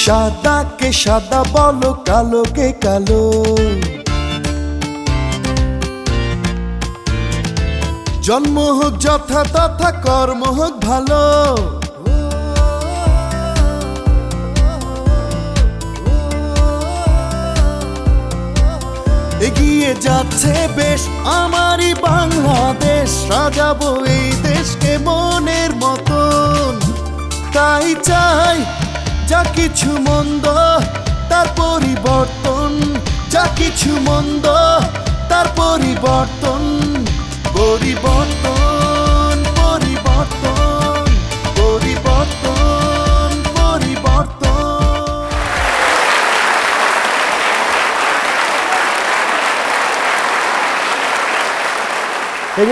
সাদাকে সাদা বলো, কালোকে কালো। জন্ম হোক যথা তথা, কর্ম হোক ভালো। এগিয়ে যাচ্ছে বেশ আমারই বাংলাদেশ, সাজাবো এই দেশকে মনের মতন। তাই চাই যা কিছু মন্দ তার পরিবর্তন, যা কিছু মন্দ তার পরিবর্তন। পরিবর্তন পরিবর্তন পরিবর্তন পরিবর্তন। এই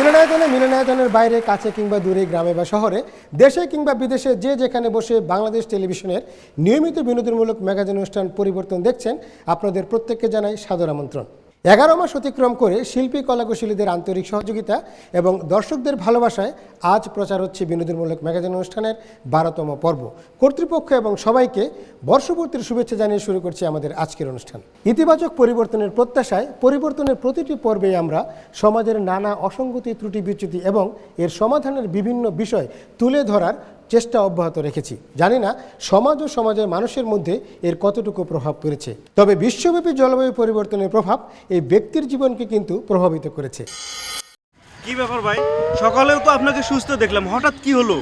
মিলনায়তনের বাইরে, কাছে কিংবা দূরে, গ্রামে বা শহরে, দেশে কিংবা বিদেশে, যে যেখানে বসে বাংলাদেশ টেলিভিশনের নিয়মিত বিনোদনমূলক ম্যাগাজিন অনুষ্ঠান পরিবর্তন দেখছেন, আপনাদের প্রত্যেককে জানাই সাদর আমন্ত্রণ। 11 মাস অতিক্রম করে শিল্পী কলাকুশলীদের আন্তরিক সহযোগিতা এবং দর্শকদের ভালোবাসায় আজ প্রচার হচ্ছে বিনোদনমূলক ম্যাগাজিন অনুষ্ঠানের 12তম পর্ব। কর্তৃপক্ষ এবং সবাইকে বর্ষপূর্তির শুভেচ্ছা জানিয়ে শুরু করছি আমাদের আজকের অনুষ্ঠান। ইতিবাচক পরিবর্তনের প্রত্যাশায় পরিবর্তনের প্রতিটি পর্বে আমরা সমাজের নানা অসঙ্গতি, ত্রুটি বিচ্যুতি এবং এর সমাধানের বিভিন্ন বিষয় তুলে ধরার চেষ্টা অব্যাহত রেখেছি। জানি না সমাজ ও সমাজের মানুষের মধ্যে এর কতটুকু প্রভাব পড়েছে, তবে বিশ্বব্যাপী জলবায়ু পরিবর্তনের প্রভাব এই ব্যক্তির জীবনকে কিন্তু প্রভাবিত করেছে। কি ব্যাপার ভাই, সকালেও তো আপনাকে সুস্থ দেখলাম, হঠাৎ কি হলো?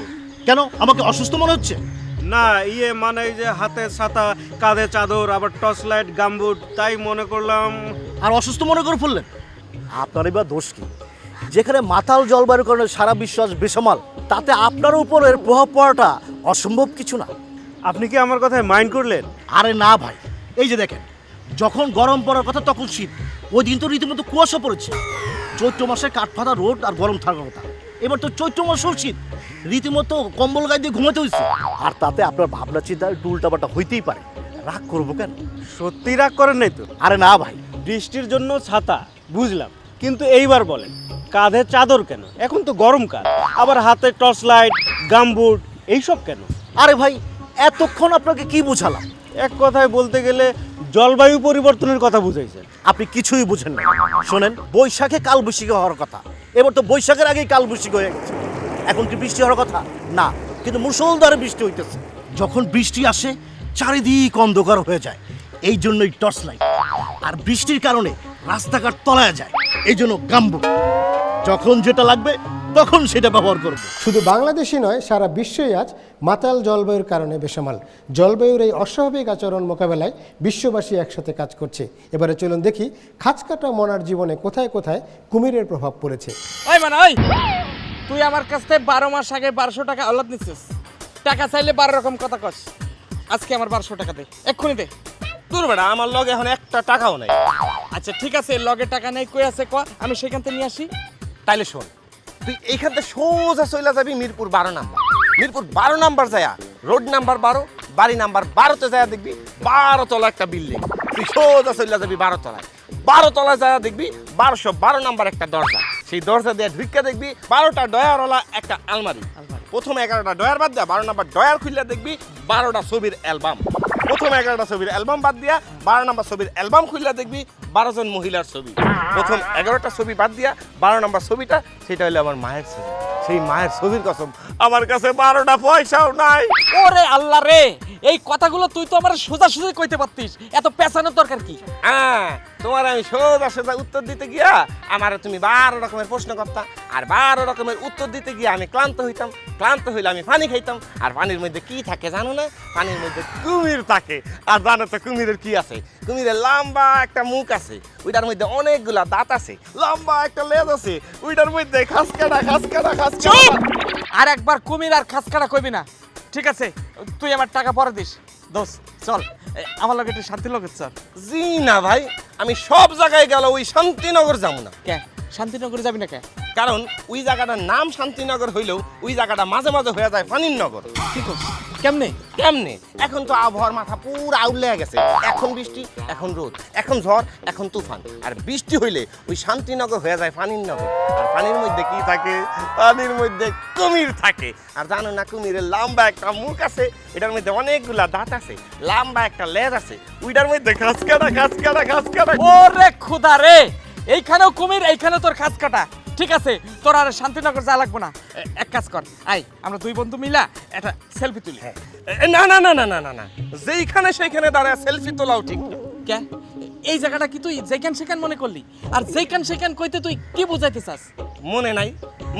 কেন আমাকে অসুস্থ মনে হচ্ছে? না, মানে এই যে হাতে ছাতা, কাঁধে চাদর, আবার টর্চ লাইট, গামবুট, তাই মনে করলাম। আর অসুস্থ মনে করে ফেললেন? আপনার এবার দোষ কি? যেখানে মাতাল জলবায়ুর কারণে সারা বিশ্ব আজ বেসামাল, তাতে আপনার উপর এর প্রভাব পড়াটা অসম্ভব কিছু না। আপনি কি আমার কথায় মাইন্ড করলেন? আরে না ভাই, এই যে দেখেন, যখন গরম পড়ার কথা তখন শীত, ওই দিন তো রীতিমতো কুয়াশা পড়েছে। চৈত্র মাসে কাঠফাটা রোদ আর গরম থাকার কথা, এবার তো চৈত্র মাসেও শীত, রীতিমতো কম্বল গায়ে দিয়ে ঘুমাতে হয়েছে। আর তাতে আপনার ভাবনা চিন্তা একটু উল্টাপাল্টা হইতেই পারে। রাগ করবো কেন? সত্যি রাগ করেন নাই তো? আরে না ভাই, বৃষ্টির জন্য ছাতা বুঝলাম, কিন্তু এইবার বলেন কাঁধে চাদর কেন? এখন তো গরমকাল, আবার হাতে টর্চ লাইট, গামবুট, এইসব কেন? আরে ভাই, এতক্ষণ আপনাকে কি বুঝালাম? এক কথায় বলতে গেলে জলবায়ু পরিবর্তনের কথা বুঝাইছেন। আপনি কিছুই বুঝেন না। শোনেন, বৈশাখে কাল বৈশাখী হওয়ার কথা, এবার তো বৈশাখের আগেই কাল বৈশাখী হয়ে গেছে। এখন কি বৃষ্টি হওয়ার কথা? না, কিন্তু মুষলধারে বৃষ্টি হইতেছে। যখন বৃষ্টি আসে চারিদিক অন্ধকার হয়ে যায়, এই জন্যই টর্চ লাইট। আর বৃষ্টির কারণে রাস্তাঘাট তলায় যায়, এই জন্য গাম্বু। যখন যেটা লাগবে তখন সেটা ব্যবহার করব। শুধু বাংলাদেশই নয়, সারা বিশ্বই আজ মাতাল জলবায়ুর কারণে বেসামাল। জলবায়ুর এই অস্বাভাবিক আচরণ মোকাবেলায় বিশ্ববাসী একসাথে কাজ করছে। এবারে চলুন দেখি খাঁচকাটা মনার জীবনে কোথায় কোথায় কুমিরের প্রভাব পড়েছে। ওই মানে ওই, তুই আমার কাছ থেকে 12 মাস আগে 1200 টাকা আওলাদ নিচ্ছিস। টাকা চাইলে 12 রকম কথা কস। আজকে আমার 1200 টাকা দে, এক্ষুনি দে। দূর বেটা, আমার লগে এখন একটা টাকাও নাই। আচ্ছা ঠিক আছে, লগে টাকা নেই, কই আছে ক, আমি সেখান থেকে নিয়ে আসি। তাইলে শোন, তুই এইখান থেকে সোজা চইলা যাবি মিরপুর 12 নাম্বার। মিরপুর 12 নাম্বার যায়া রোড নাম্বার 12, বাড়ি নাম্বার 12তে যায়া দেখবি 12 তলা একটা বিল্ডিং। তুই সোজা চইলা যাবি 12 তলায়। 12 তলায় যায়া দেখবি 1212 নাম্বার একটা দরজা। সেই দরজা দিয়ে ঢুইকা দেখবি 12টা ডয়ারওয়ালা একটা আলমারি। প্রথমে 11টা ডয়ার বাদ দিয়া 12 নাম্বার ডয়ার খুললে দেখবি 12টা ছবির অ্যালবাম। প্রথম 11টা ছবির অ্যালবাম বাদ দিয়া 12 নাম্বার ছবির অ্যালবাম খুললে দেখবি 12 জন মহিলার ছবি। প্রথম 11টা ছবি বাদ দিয়া 12 নাম্বার ছবিটা, সেটা হলো আমার মায়ের ছবি। সেই মায়ের ছবির কসম, আমার কাছে 12টা পয়সাও নাই। ওরে আল্লাহ রে, এই কথাগুলো তুই তো আমার সোজা সোজা কইতে পারতিস, এত পেছানোর দরকার কি? হ্যাঁ, তোমার আমি সোজা সোজা উত্তর দিতে গিয়া আমার তুমি 12 রকমের প্রশ্ন করতাম, আর 12 রকমের উত্তর দিতে গিয়ে আমি ক্লান্ত হইতাম। ক্লান্ত হইলে আমি পানি খাইতাম। আর পানির মধ্যে কি থাকে জানো না? পানির মধ্যে কুমির থাকে। আর জানো তো কুমিরের কি আছে? কুমিরের লম্বা একটা মুখ আছে, ওইটার মধ্যে অনেকগুলা দাঁত আছে, লম্বা একটা লেজ আছে, ওইটার মধ্যে খাসকাটা খাসকাটা খাসকাটা। আর একবার কুমির আর খাসকাটা কইবি না, ঠিক আছে? তুই আমার টাকা পরে দিস। দোস্ত চল, আমার লগে একটু শান্তিনগর চল। জি না ভাই, আমি সব জায়গায় গেল ওই শান্তিনগর যাবো না। কে শান্তিনগরে যাবি না কে? কারণ ওই জায়গাটার নাম শান্তিনগর হইলেও ওই জায়গাটা মাঝে মাঝে হয়ে যায় ফানির নগর। কি করছিস? কেমনে? কেমনে? এখন তো আবহাওয়ার মাথা পুরো আউলে গেছে। এখন বৃষ্টি, এখন রোদ, এখন ঝড়, এখন তুফান। আর বৃষ্টি হইলে ওই শান্তিনগর হয়ে যায় পানির নগর। আর পানির মধ্যে কি থাকে? পানির মধ্যে কুমির থাকে। আর জানো না, কুমিরের লম্বা একটা মুখ আছে, এটার মধ্যে অনেকগুলা দাঁত আছে, লম্বা একটা লেজ আছে, ওইটার মধ্যে ঘাস কাটা ঘাস কাটা ঘাস কাটা। ওরে খোদা রে, এইখানেও কুমির, এইখানে তোর খাস কাটা। ঠিক আছে, তোর আর শান্তিনগর যা লাগবো না। এক কাজ কর, আই আমরা দুই বন্ধু মিলা একটা সেলফি তুলি। না না না না না না না, যেইখানে সেইখানে দাঁড়ায় সেলফি তোলাও ঠিক না। কে? এই জায়গাটা কি তুই যেখান সেখান মনে করলি? আর যেখান সেখান কইতে তুই কি বুঝাইতে চাস? মনে নাই?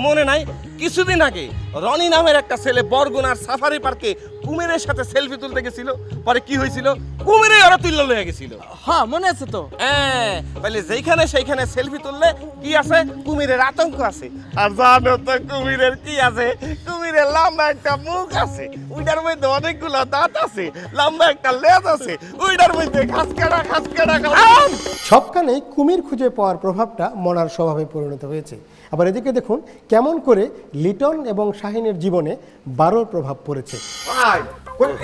মনে নাই? কিছুদিন আগে রনি নামের একটা ছেলে বরগুনার সাফারি পার্কে কুমিরের সাথে সেলফি তুলতে গেছিল, পরে কি হয়েছিল? কুমিরে ওরা তুললে লয়ে গেছিল। হ্যাঁ মনে আছে তো। হ্যাঁ, তাহলে যেখানে সেইখানে সেলফি তুললে কি আছে? কুমিরের আতঙ্ক আছে। আর জানো তো কুমিরের কি আছে? কুমিরের লম্বা একটা মুখ আছে, ওইটার মধ্যে অনেকগুলো দাঁত আছে, লম্বা একটা লেজ আছে, ওইটার মধ্যে ঘাস কাটা ঘাস কাটা ঘাস। সবখানেই কুমির খুঁজে পাওয়ার প্রভাবটা মনার স্বভাবে পরিণত হয়েছে। আবার এদিকে দেখুন কেমন করে লিটন এবং শাহিনের জীবনে বারোর প্রভাব পড়েছে। ভাই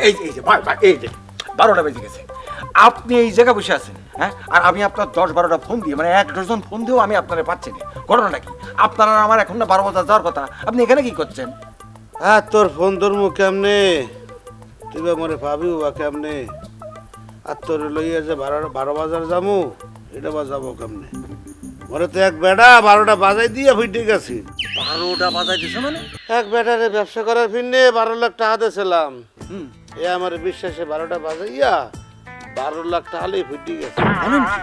এই যে ভাই ভাই এই যে 12টা বেজে গেছে, আপনি এই জায়গায় বসে আছেন, হ্যাঁ? আর আমি আপনার 10-12টা ফোন দিয়ে, মানে 1 ডজন ফোন দিয়েও আমি আপনারা পাচ্ছি না। ঘটনাটা কি? আপনার আর আমার এখন না 12 বাজার যাওয়ার কথা, আপনি এখানে কি করছেন? হ্যাঁ, তোর ফোন ধরমু কেমনে? তুই বা মরে পাবিও বা কেমনে? আর তোর লইয়া যে 12 বাজার যামু, এটা বা যাবো কেমনে? মরে তো এক বেড়া 12টা বাজাই দিয়ে ফিটে গেছি। 12টা বাজাইতেছে মানে? এক বেটারে ব্যবসা করার ফিরনে 12 লাখ টাকা দিয়েছিলাম। এ আমার বিশ্বাসে 12টা বাজাইয়া 12 লাখ টাকা হলেই ফিটে গেছে। বলেন কি?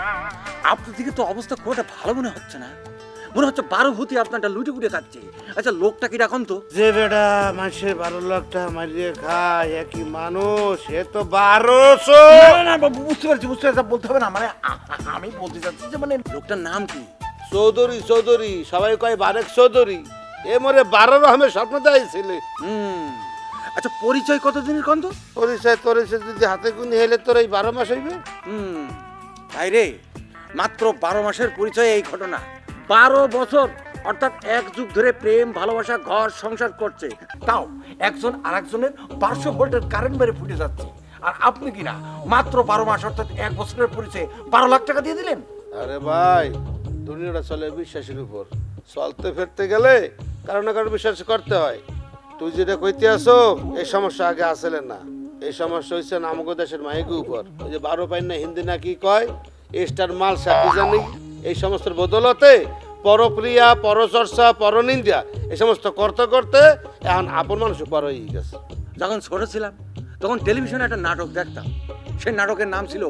আপনার দিকে তো অবস্থা খুব একটা ভালো মনে হচ্ছে না। মনে হচ্ছে 12 ভূতি আপনারটা লুটে পুটে খাচ্ছে। আচ্ছা লোকটা কি রাখুন তো? যে বেটা মানুষের 12 লাখ টাকা মারিয়ে খায়, একই মানুষ, এ তো 1200। না না বুঝতে পারছি বলতে হবে না, মানে আমি বলতে চাচ্ছি যে মানে লোকটার নাম কি? চৌধুরী চৌধুরী, সবাই কয় বারেক চৌধুরী। এ মরে 12 রকমের স্বপ্ন দেখাইছিল। আচ্ছা পরিচয় কতদিনের কন্ত? পরিচয় তরিচয় যদি হাতে গুনি হেলে তোর এই 12 মাস হইবে। তাই রে, মাত্র 12 মাসের পরিচয় এই ঘটনা। 12 বছর অর্থাৎ 1 যুগ ধরে প্রেম ভালোবাসা ঘর সংসার করছে, তাও একজন আরেকজনের 1200 ভোল্টের কারেন্ট মেরে ফুটে যাচ্ছে। আর আপনি কিনা মাত্র 12 মাস অর্থাৎ 1 বছরের পরিচয়ে 12 লাখ টাকা দিয়ে দিলেন। আরে ভাই, দুনিয়াটা চলে বিশ্বাসের উপর। চলতে ফিরতে গেলে কারো না কারো বিশ্বাস করতে হয়। তুই যেটা কইতে আসো, এই সমস্যা আগে আসলে না। এই সমস্যা হয়েছে আমাদের দেশের মাইকের উপর। ওই যে 12 পাইন না হিন্দি না কি কয়, স্টার মাল সাকি জানি। এই সমস্ত বদলতে পরপ্রিয়া, পরচর্চা, পরনিন্দা এই সমস্ত করতে করতে এখন আপন মানুষ পর হয়ে গেছে। যখন ছোট ছিলাম তখন টেলিভিশনে একটা নাটক দেখতাম, সেই নাটকের নাম ছিল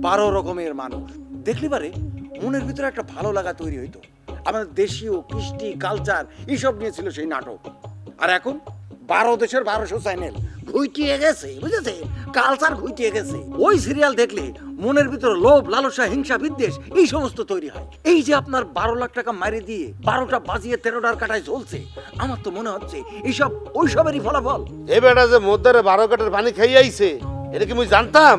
12 রকমের মানুষ। দেখলি পারে মনের ভিতরে একটা ভালো লাগা তৈরি হইতো। আমাদের দেশীয় কৃষ্টি কালচার এইসব নিয়ে ছিল সেই নাটক। আর এখন 12 দেশের 1200 চ্যানেল ঘুইটিয়ে গেছে, বুঝেছে? কালচার ঘুইটিয়ে গেছে। ওই সিরিয়াল দেখলে মনের ভিতরে লোভ লালসা হিংসা বিদ্বেষ এই সমস্ত তৈরি হয়। এই যে আপনার 12 লাখ টাকা মারি দিয়ে 12টা বাজিয়ে 13টার কাটায় জ্বলছে, আমার তো মনে হচ্ছে এইসব ওইসবেরই ফলাফল। এ বেটা যে মধ্যে 12 কাটার পানি খাই আইছে, এটা কি মুই জানতাম?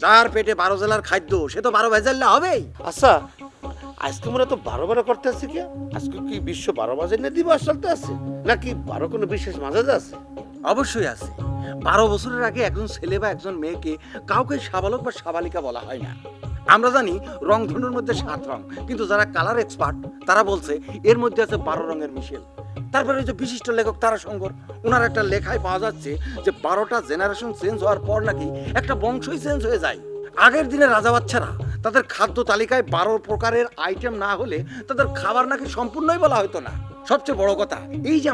যার পেটে 12 জেলার খাদ্য সে তো 12 ভেজাল্লা হবেই। আচ্ছা, আজকে আমরা তো 12 করতে আছি কি? আজকে কি বিশ্ব 12 বাজে না দিবস চলতে আছে, নাকি 12 কোনো বিশেষ মাজাজ আছে? অবশ্যই আছে। 12 বছরের আগে একজন ছেলে বা একজন মেয়েকে কাউকে সাবালক বা সাবালিকা বলা হয় না। আমরা জানি রংধনুর মধ্যে 7 রং, কিন্তু যারা কালার এক্সপার্ট তারা বলছে এর মধ্যে আছে 12 রঙের মিশেল। তারপরে যে বিশিষ্ট লেখক তারাশঙ্কর, ওনার একটা লেখায় পাওয়া যাচ্ছে যে 12টা জেনারেশন চেঞ্জ হওয়ার পর নাকি একটা বংশই চেঞ্জ হয়ে যায়। আগের দিনে রাজা বাচ্চারা তাদের খাদ্য তালিকায় 12 প্রকারের আইটেম না হলে তাদের খাবার নাকি সম্পূর্ণই বলা হতো না। সবচেয়ে বড় কথা, এই যে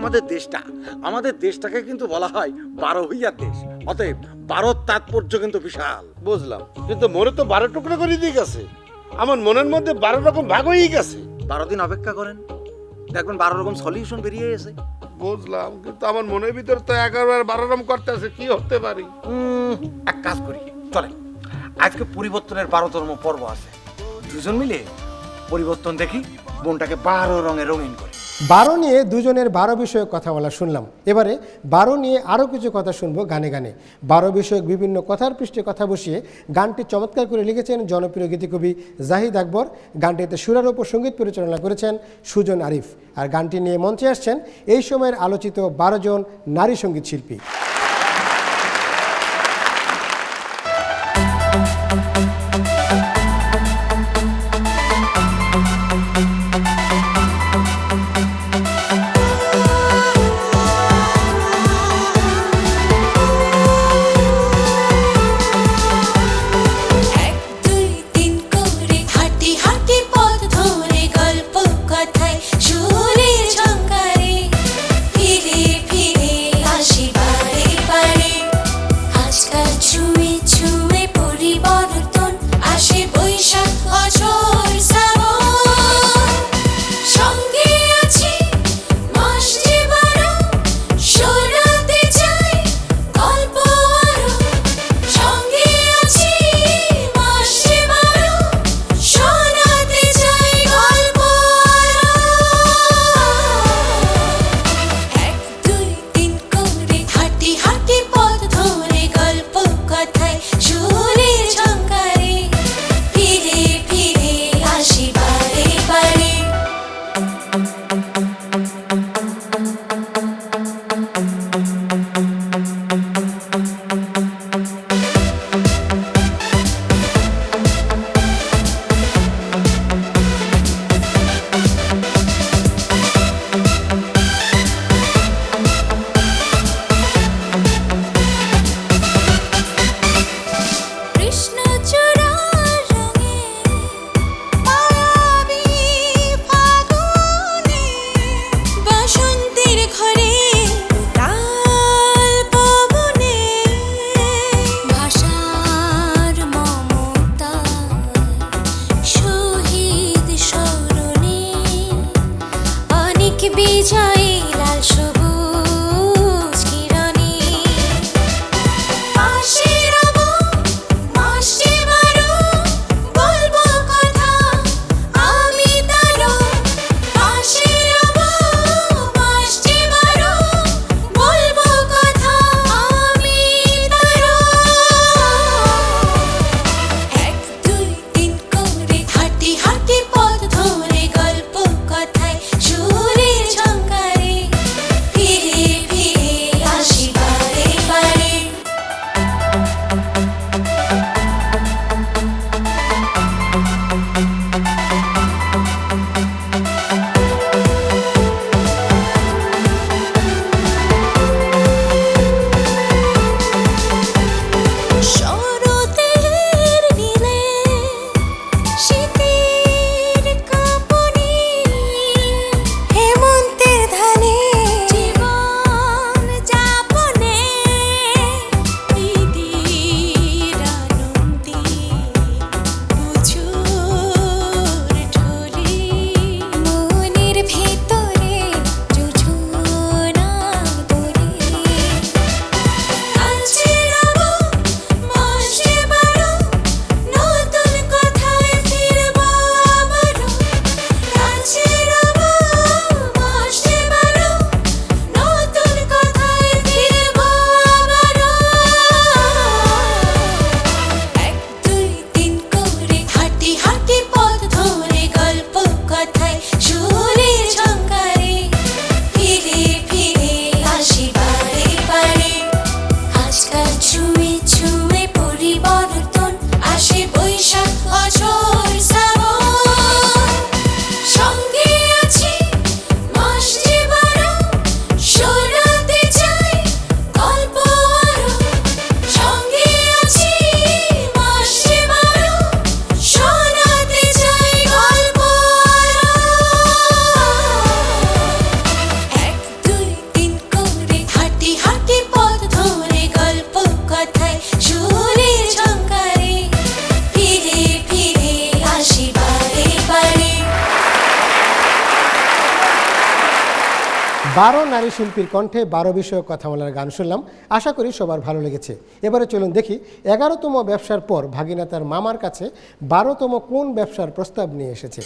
আমাদের দেশটাকে কিন্তু বলা হয় 12 হইয়ার দেশ। অতএব 12 তাৎপর্য কিন্তু বিশাল। বুঝলাম, কিন্তু মনে তো 12 টুকরো করে দিয়ে গেছে। আমার মনের মধ্যে 12 রকম ভাগ হয়ে গেছে। 12 দিন অপেক্ষা করেন, দেখবেন 12 রকম সলিউশন বেরিয়ে এসে। বুঝলাম, কিন্তু আমার মনের ভিতর তো 11-12 রকম করতে আছে। কি হতে পারি? এক কাজ করি, চলে আজকে পরিবর্তনের 12তম পর্ব আছে। দুজন মিলে পরিবর্তন দেখি, মনটাকে 12 রঙে রঙিন করি। 12 নিয়ে দুজনের 12 বিষয়ক কথা বলা শুনলাম। এবারে 12 নিয়ে আরও কিছু কথা শুনবো গানে গানে। 12 বিষয়ক বিভিন্ন কথার পৃষ্ঠে কথা বসিয়ে গানটি চমৎকার করে লিখেছেন জনপ্রিয় গীতিকবি জাহিদ আকবর। গানটিতে সুরারোপ ও সঙ্গীত পরিচালনা করেছেন সুজন আরিফ। আর গানটি নিয়ে মঞ্চে আসছেন এই সময়ের আলোচিত 12 জন নারী সঙ্গীত শিল্পী। বাতাস ছুঁয়ে ছুঁয়ে পরিবর্তন আসে বৈশাখ অঝোর শ্রাবণ সঙ্গে আছি মাস যে বারো শোনাতে চাই গল্প আরো সঙ্গে আছি মাস যে বারো শোনাতে চাই গল্প আরো 1 2 3 করে হাঁটি হাঁটি পথ ধরে গল্প কথায় সুরের ঝঙ্কারে ফিরে ফিরে আসি বারে বারে 12 নারী শিল্পীর কণ্ঠে 12 বিষয়ক কথা বলার গান শুনলাম। আশা করি সবার ভালো লেগেছে। এবারে চলুন দেখি 11তম ব্যবসার পর ভাগিনা তার মামার কাছে 12তম কোন ব্যবসার প্রস্তাব নিয়ে এসেছে।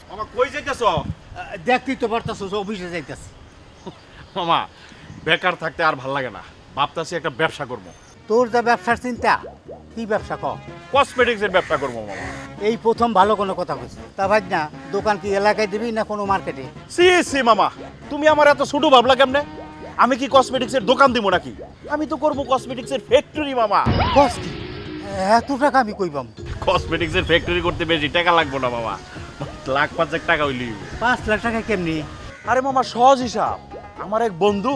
মামা কই যাইতেছ? দেখতেই তো পারতাছো অফিসে যাইতাছি। মামা বেকার থাকতে আর ভাল লাগে না, ভাবতাছি একটা ব্যবসা করব। তোর যা ব্যবসার চিন্তা, কি ব্যবসা কর? কসমেটিক্স এর ব্যবসা করব মামা। এই প্রথম ভালো কোনো কথা কইছ। তা ভাই না, দোকান কি এলাকায় দিবি না কোনো মার্কেটে? সি সি মামা, তুমি আমার এত ছোট ভাবলা কেমনে? আমি কি কসমেটিক্স এর দোকান দিব নাকি? আমি তো করব কসমেটিক্স এর ফ্যাক্টরি মামা। কস কি? এত টাকা আমি কইবাম? কসমেটিক্স এর ফ্যাক্টরি করতে বেশি টাকা লাগবে না মামা, লাখ 5 টাকা হইলি। 5 লাখ টাকা কেমনি? আরে মামা সহজ হিসাব। আমার এক বন্ধু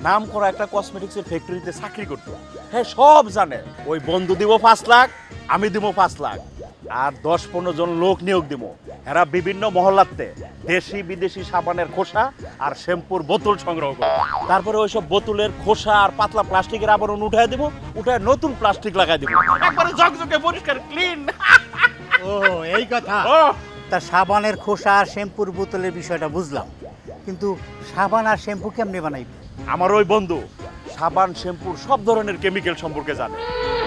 নাম করা একটা কসমেটিক্স এর ফ্যাক্টরিতে চাকরি করতো, হ্যাঁ সব জানে। ওই বন্ধু দিব 5 লাখ, আমি দিব 5 লাখ, আর 10-15 জন লোক নিয়োগ দিব। এরা বিভিন্ন মহল্লাতে দেশি বিদেশি সাবানের খোসা আর শ্যাম্পুর বোতল সংগ্রহ করবে। তারপরে ওইসব বোতলের খোসা আর পাতলা প্লাস্টিকের আবরণ উঠায় দিব, উঠায় নতুন প্লাস্টিক লাগাই দিব, একবারে ঝকঝকে পরিষ্কার ক্লিন। ও এই কথা। তা সাবানের খোসা আর শ্যাম্পুর বোতলের বিষয়টা বুঝলাম, কিন্তু সাবান আর শ্যাম্পু কেমনে বানাইবি? আমার ওই বন্ধু সাবান শ্যাম্পুর সব ধরনের কেমিক্যাল সম্পর্কে জানে,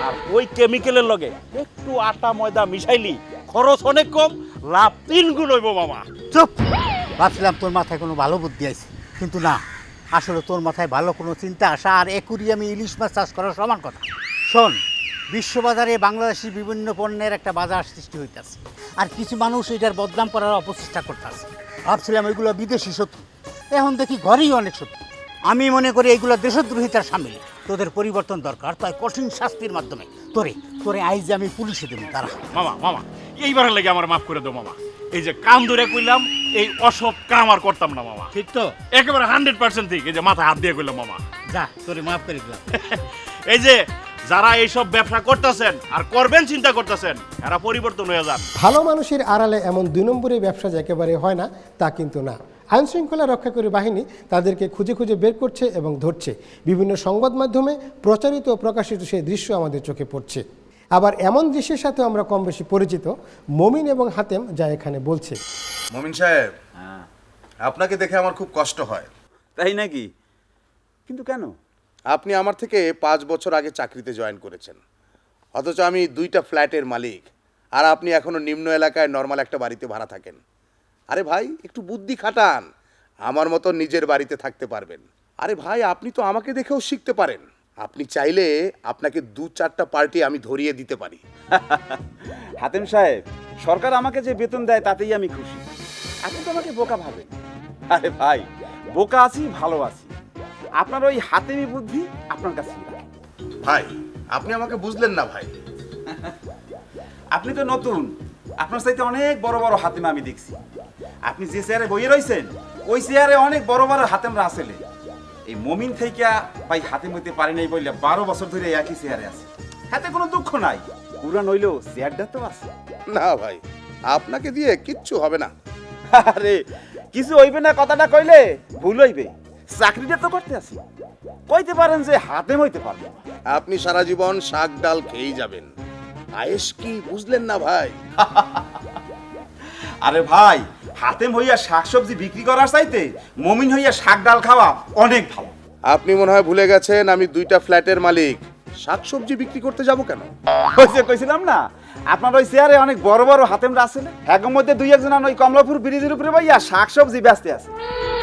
আর ওই কেমিক্যালের লগে একটু আটা ময়দা মিশাইলি খরচ অনেক কম, লাভ 3 গুণ হইব মামা। চুপ! ভাবছিলাম তোর মাথায় কোনো ভালো বুদ্ধি আছে, কিন্তু না, আসলে তোর মাথায় ভালো কোনো চিন্তা আসা আর অ্যাকুরিয়ামে ইলিশ মাছ চাষ করার সমান কথা। শোন, বিশ্ববাজারে বাংলাদেশি বিভিন্ন পণ্যের একটা বাজার সৃষ্টি হইতেছে, আর কিছু মানুষ এটার বদনাম করার অপচেষ্টা করতেছে। ভাবছিলাম এগুলো বিদেশি শত্রু, এখন দেখি ঘরেই অনেক শত্রু। আমি মনে করি এইগুলো দেশদ্রোহিতার সামিল। তোদের পরিবর্তন দরকার, তাই কঠিন শাস্তির মাধ্যমে তোরে আইজ আমি পুলিশে দেবো। তারা মামা মামা এইবারের লেগে আমার মাফ করে দাও মামা। এই যে কাম ধরে কইলাম, এই অসৎ কাম আর করতাম না মামা। ঠিক তো? একেবারে 100% ঠিক। এই যে মাথায় হাত দিয়ে কইলাম মামা, যা তোরে মাফ করে দিলাম। এই যে যারা এইসব ব্যবসা করতেছেন আর করবেন চিন্তা করতেছেন, এরা পরিবর্তন হয়ে যান। ভালো মানুষের আড়ালে এমন 2 নম্বরী ব্যবসা যে একেবারে হয় না তা কিন্তু না। আইনশৃঙ্খলা রক্ষাকারী বাহিনী তাদেরকে খুঁজে খুঁজে বের করছে এবং ধরছে। বিভিন্ন সংবাদ মাধ্যমে প্রচারিত ও প্রকাশিত সেই দৃশ্য আমাদের চোখে পড়ছে। আবার এমন দৃশ্যের সাথে আমরা কম বেশি পরিচিত। মমিন এবং হাতেম যা এখানে বলছে। মমিন সাহেব, আপনাকে দেখে আমার খুব কষ্ট হয়। তাই নাকি? কিন্তু কেন? আপনি আমার থেকে 5 বছর আগে চাকরিতে জয়েন করেছেন, অথচ আমি 2টা ফ্ল্যাটের মালিক, আর আপনি এখনো নিম্ন এলাকায় নর্মাল একটা বাড়িতে ভাড়া থাকেন। আরে ভাই, একটু বুদ্ধি খাটান, আমার মতো নিজের বাড়িতে থাকতে পারবেন। আরে ভাই, আপনি তো আমাকে দেখেও শিখতে পারেন। আপনি চাইলে আপনাকে 2-4টা পার্টি আমি ধরিয়ে দিতে পারি। হাতেম সাহেব, সরকার আমাকে যে বেতন দেয় তাতেই আমি খুশি। আপনি তো আমাকে বোকা ভাবেন। আরে ভাই, বোকা আছি, ভালো আছি। আপনার ওই হাতেমি বুদ্ধি আপনার কাছে। ভাই, আপনি আমাকে বুঝলেন না ভাই। আপনি তো নতুন, আপনার চাইতে অনেক বড় বড় হাতেম আমি দেখছি। আপনি যে চেয়ারে বইয়ে রয়েছেন, ওই চেয়ারে অনেক বড় বড় হাতেমরা আসলে। এই মমিন থেকে ভাই হাতেম হইতে পারি নাই বললে 12 বছর ধরে একই চেয়ারে আছে। হাতে কোনো দুঃখ নাই, পুরান হইলেও চেয়ারটা তো আছে। না ভাই, আপনাকে দিয়ে কিচ্ছু হবে না। আরে কিছু হইবে না কথাটা কইলে ভুল হইবে। চাকরিটা তো করতে আছি, কইতে পারেন যে হাতেম হইতে পারবো। আপনি সারা জীবন শাক ডাল খেয়েই যাবেন। আয়েশ কি বুঝলেন না ভাই? আরে ভাই, হাতেম হইয়া শাকসবজি বিক্রি করার চাইতে মমিন হইয়া শাক ডাল খাওয়া অনেক ভালো। আপনি মনে হয় ভুলে গেছেন আমি 2টা ফ্ল্যাটের মালিক। শাকসবজি বিক্রি করতে যাব কেন? কইছিলাম না, আপনার ওই চেয়ারে অনেক বড় বড় হাতেমরা আছে না, এর মধ্যে 2-1 জন ওই কমলাপুর ব্রিজের উপরে ভাইয়া শাকসবজি বেচতে আছে।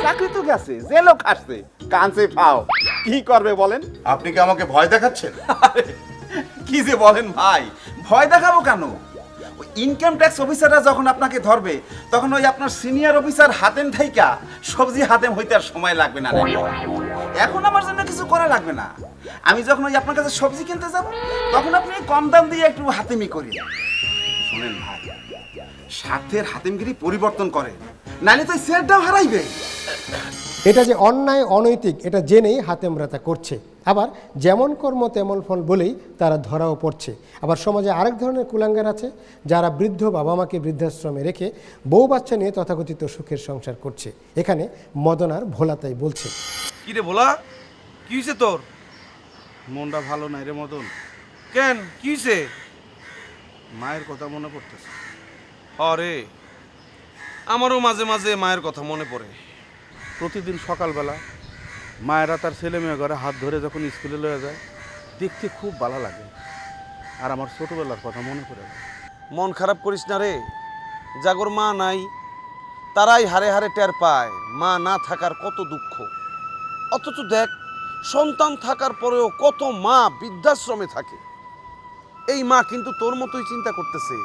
চাকরি তো গেছে, যে লোক আসছে কানছে ফাও, কি করবে বলেন? আপনি কি আমাকে ভয় দেখাচ্ছেন? কি যে বলেন ভাই, ভয় দেখাবো কেন? ওই ইনকাম ট্যাক্স অফিসাররা যখন আপনাকে ধরবে, তখন ওই আপনার সিনিয়র অফিসার হাতেম থাইকা সবজি হাতেম হইতে আর সময় লাগবে না। এখন আমার জন্য কিছু করা লাগবে না। আমি যখন ওই আপনার কাছে সবজি কিনতে যাব তখন আপনি কম দাম দিয়ে একটু হাতেমি করি। শোনেন ভাই, স্বার্থের হাতেমগিরি পরিবর্তন করে, নাহলে তো সেলটাও হারাইবে। এটা যে অন্যায় অনৈতিক এটা জেনেই হাতেমরা তা করছে। আবার যেমন কর্ম তেমন ফল বলেই তারা ধরাও পড়ছে। আবার সমাজে আরেক ধরনের কুলাঙ্গার আছে যারা বৃদ্ধ বাবা মাকে বৃদ্ধাশ্রমে রেখে বউ বাচ্চা নিয়ে তথাকথিত সুখের সংসার করছে। এখানে মদন আর ভোলা তাই বলছে। কি রে ভোলা, কি হয়েছে তোর? মনটা ভালো নাই রে মদন। কেন, কি হয়েছে? মায়ের কথা মনে পড়তেছে। আরে আমারও মাঝে মাঝে মায়ের কথা মনে পড়ে। প্রতিদিন সকালবেলা মায়েরা তার ছেলে মেয়ে ঘরে হাত ধরে যখন স্কুলে লয়ে যায় দেখতে খুব ভালো লাগে। আর আমার ছোটবেলার কথা মনে পড়ে। মন খারাপ করিস না রে, জাগর মা নাই তারাই হারে হারে টের পায় মা না থাকার কত দুঃখ। অথচ দেখ, সন্তান থাকার পরেও কত মা বৃদ্ধাশ্রমে থাকে। এই মা কিন্তু তোর মতোই চিন্তা করতেছে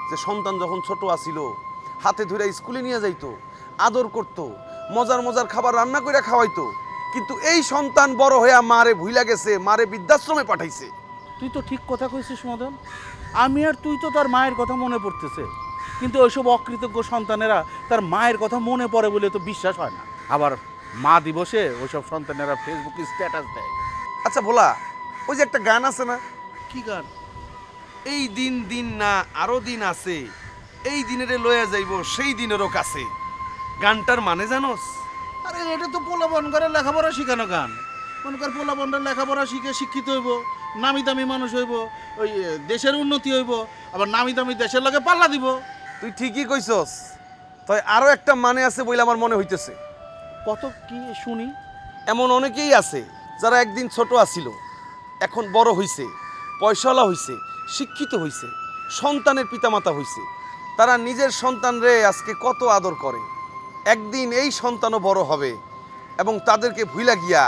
যে সন্তান যখন ছোট আছিল হাতে ধরে স্কুলে নিয়ে যাইতো, আদর করত, মজার মজার খাবার রান্না করে খাওয়াইতো। কিন্তু এই সন্তান বড় হইয়া মারে ভুইলা গেছে, মারে বৃদ্ধাশ্রমে পাঠাইছে। তুই তো ঠিক কথা কইছিস মদন। আমি আর তুই তো তার মায়ের কথা মনে পড়তেছে, কিন্তু ওইসব অকৃতজ্ঞ সন্তানেরা তার মায়ের কথা মনে পড়ে বলে তো বিশ্বাস হয় না। আবার মা দিবসে ওইসব সন্তানেরা ফেসবুকে স্ট্যাটাস দেয়। আচ্ছা ভোলা, ওই যে একটা গান আছে না? কি গান? এই দিন দিন না আরো দিন আছে, এই দিনেরে লয়া যাইব সেই দিনেরও কাছে। গানটার মানে জানোস? আরে এটা তো পোলাবন করে লেখাপড়া শিখানো গান। মনে কর পোলাবনরা লেখাপড়া শিখে শিক্ষিত হইব, নামি দামি মানুষ হইব, ওই দেশের উন্নতি হইব, আবার নামি দামি দেশের লগে পাল্লা দিব। তুই ঠিকই কইছস। তাই আরো একটা মানে আছে বলে আমার মনে হইতেছে। কত কি শুনি। এমন অনেকেই আছে যারা একদিন ছোট আছিল, এখন বড় হইছে, পয়সাওয়ালা হইছে, শিক্ষিত হইছে, সন্তানের পিতামাতা হইছে। তারা নিজের সন্তানরে আজকে কত আদর করে। একদিন এই সন্তানও বড় হবে এবং তাদেরকে ভুইলা গিয়া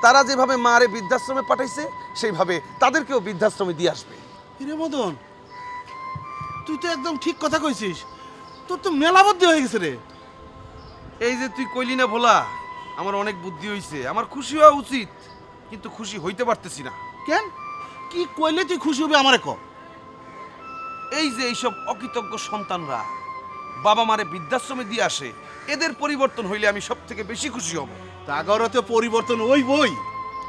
তারা যেভাবে মারে বৃদ্ধাশ্রমে পাঠাইছে সেইভাবে তাদেরকেও বৃদ্ধাশ্রমে দিয়ে আসবে। হিরে মদন, তুই তো একদম ঠিক কথা কইছিস। তোর তো মেলা বুদ্ধি হয়ে গেছে রে। এই যে তুই কইলি না ভোলা, আমার অনেক বুদ্ধি হইছে, আমার খুশি হওয়া উচিত, কিন্তু খুশি হইতে পারতেছি না। কেন? কি কইলে তুই খুশি হবি আমারে ক। এই যে এইসব অকৃতজ্ঞ সন্তানরা বাবা মারে বৃদ্ধাশ্রমে দিয়ে আসে, এদের পরিবর্তন হইলে আমি সব থেকে বেশি খুশি হব। তাগরতে পরিবর্তন ওই বই।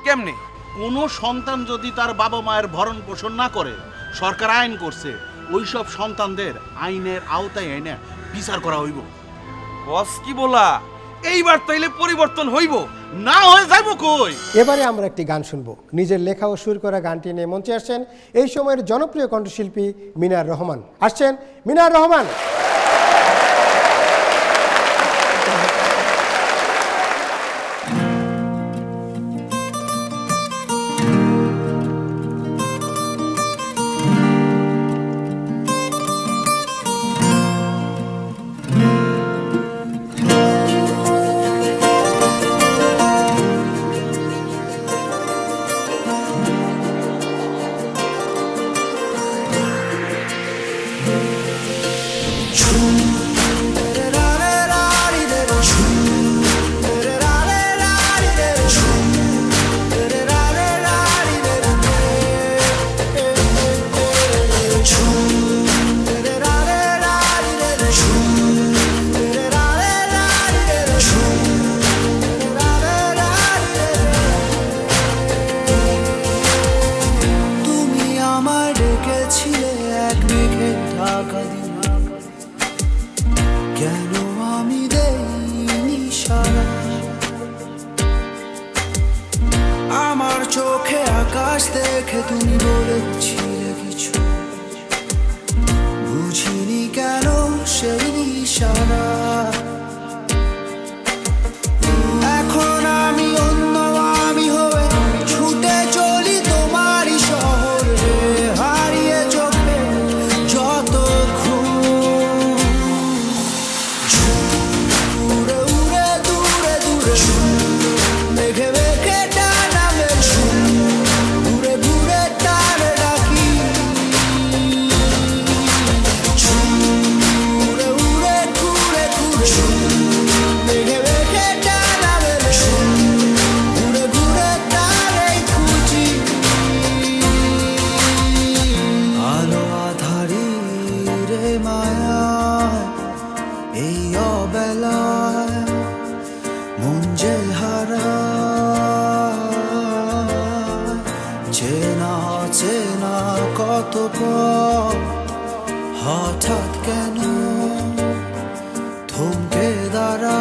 কেমনে? কোনো সন্তান যদি তার বাবা মায়ের ভরণ পোষণ না করে, সরকার আইন করছে ওই সব সন্তানদের আইনের আওতায় এনে বিচার করা হইব। বস কি বলা, এইবার তাইলে পরিবর্তন হইব? না হয়ে যাইব কই। এবারে আমরা একটি গান শুনবো। নিজের লেখা ও সুর করা গানটি নিয়ে মঞ্চে আসছেন এই সময়ের জনপ্রিয় কণ্ঠশিল্পী মিনার রহমান। আসছেন মিনার রহমান। আমার চোখে আকাশ দেখে তুমি বলেছিলে কিছু, বুঝিনি কেন সেই ইশারা। এখন আমি অন্য আমি হয়ে ছুটে চলি তোমারই শহরে, হারিয়ে চোখে যত উড়ে উড়ে দূরে দূরে মেঘে মেঘে ডানা ঘুরে ঘুরে টানে ডাকি অতঃপর হঠাৎ কেন থমকে দাঁড়া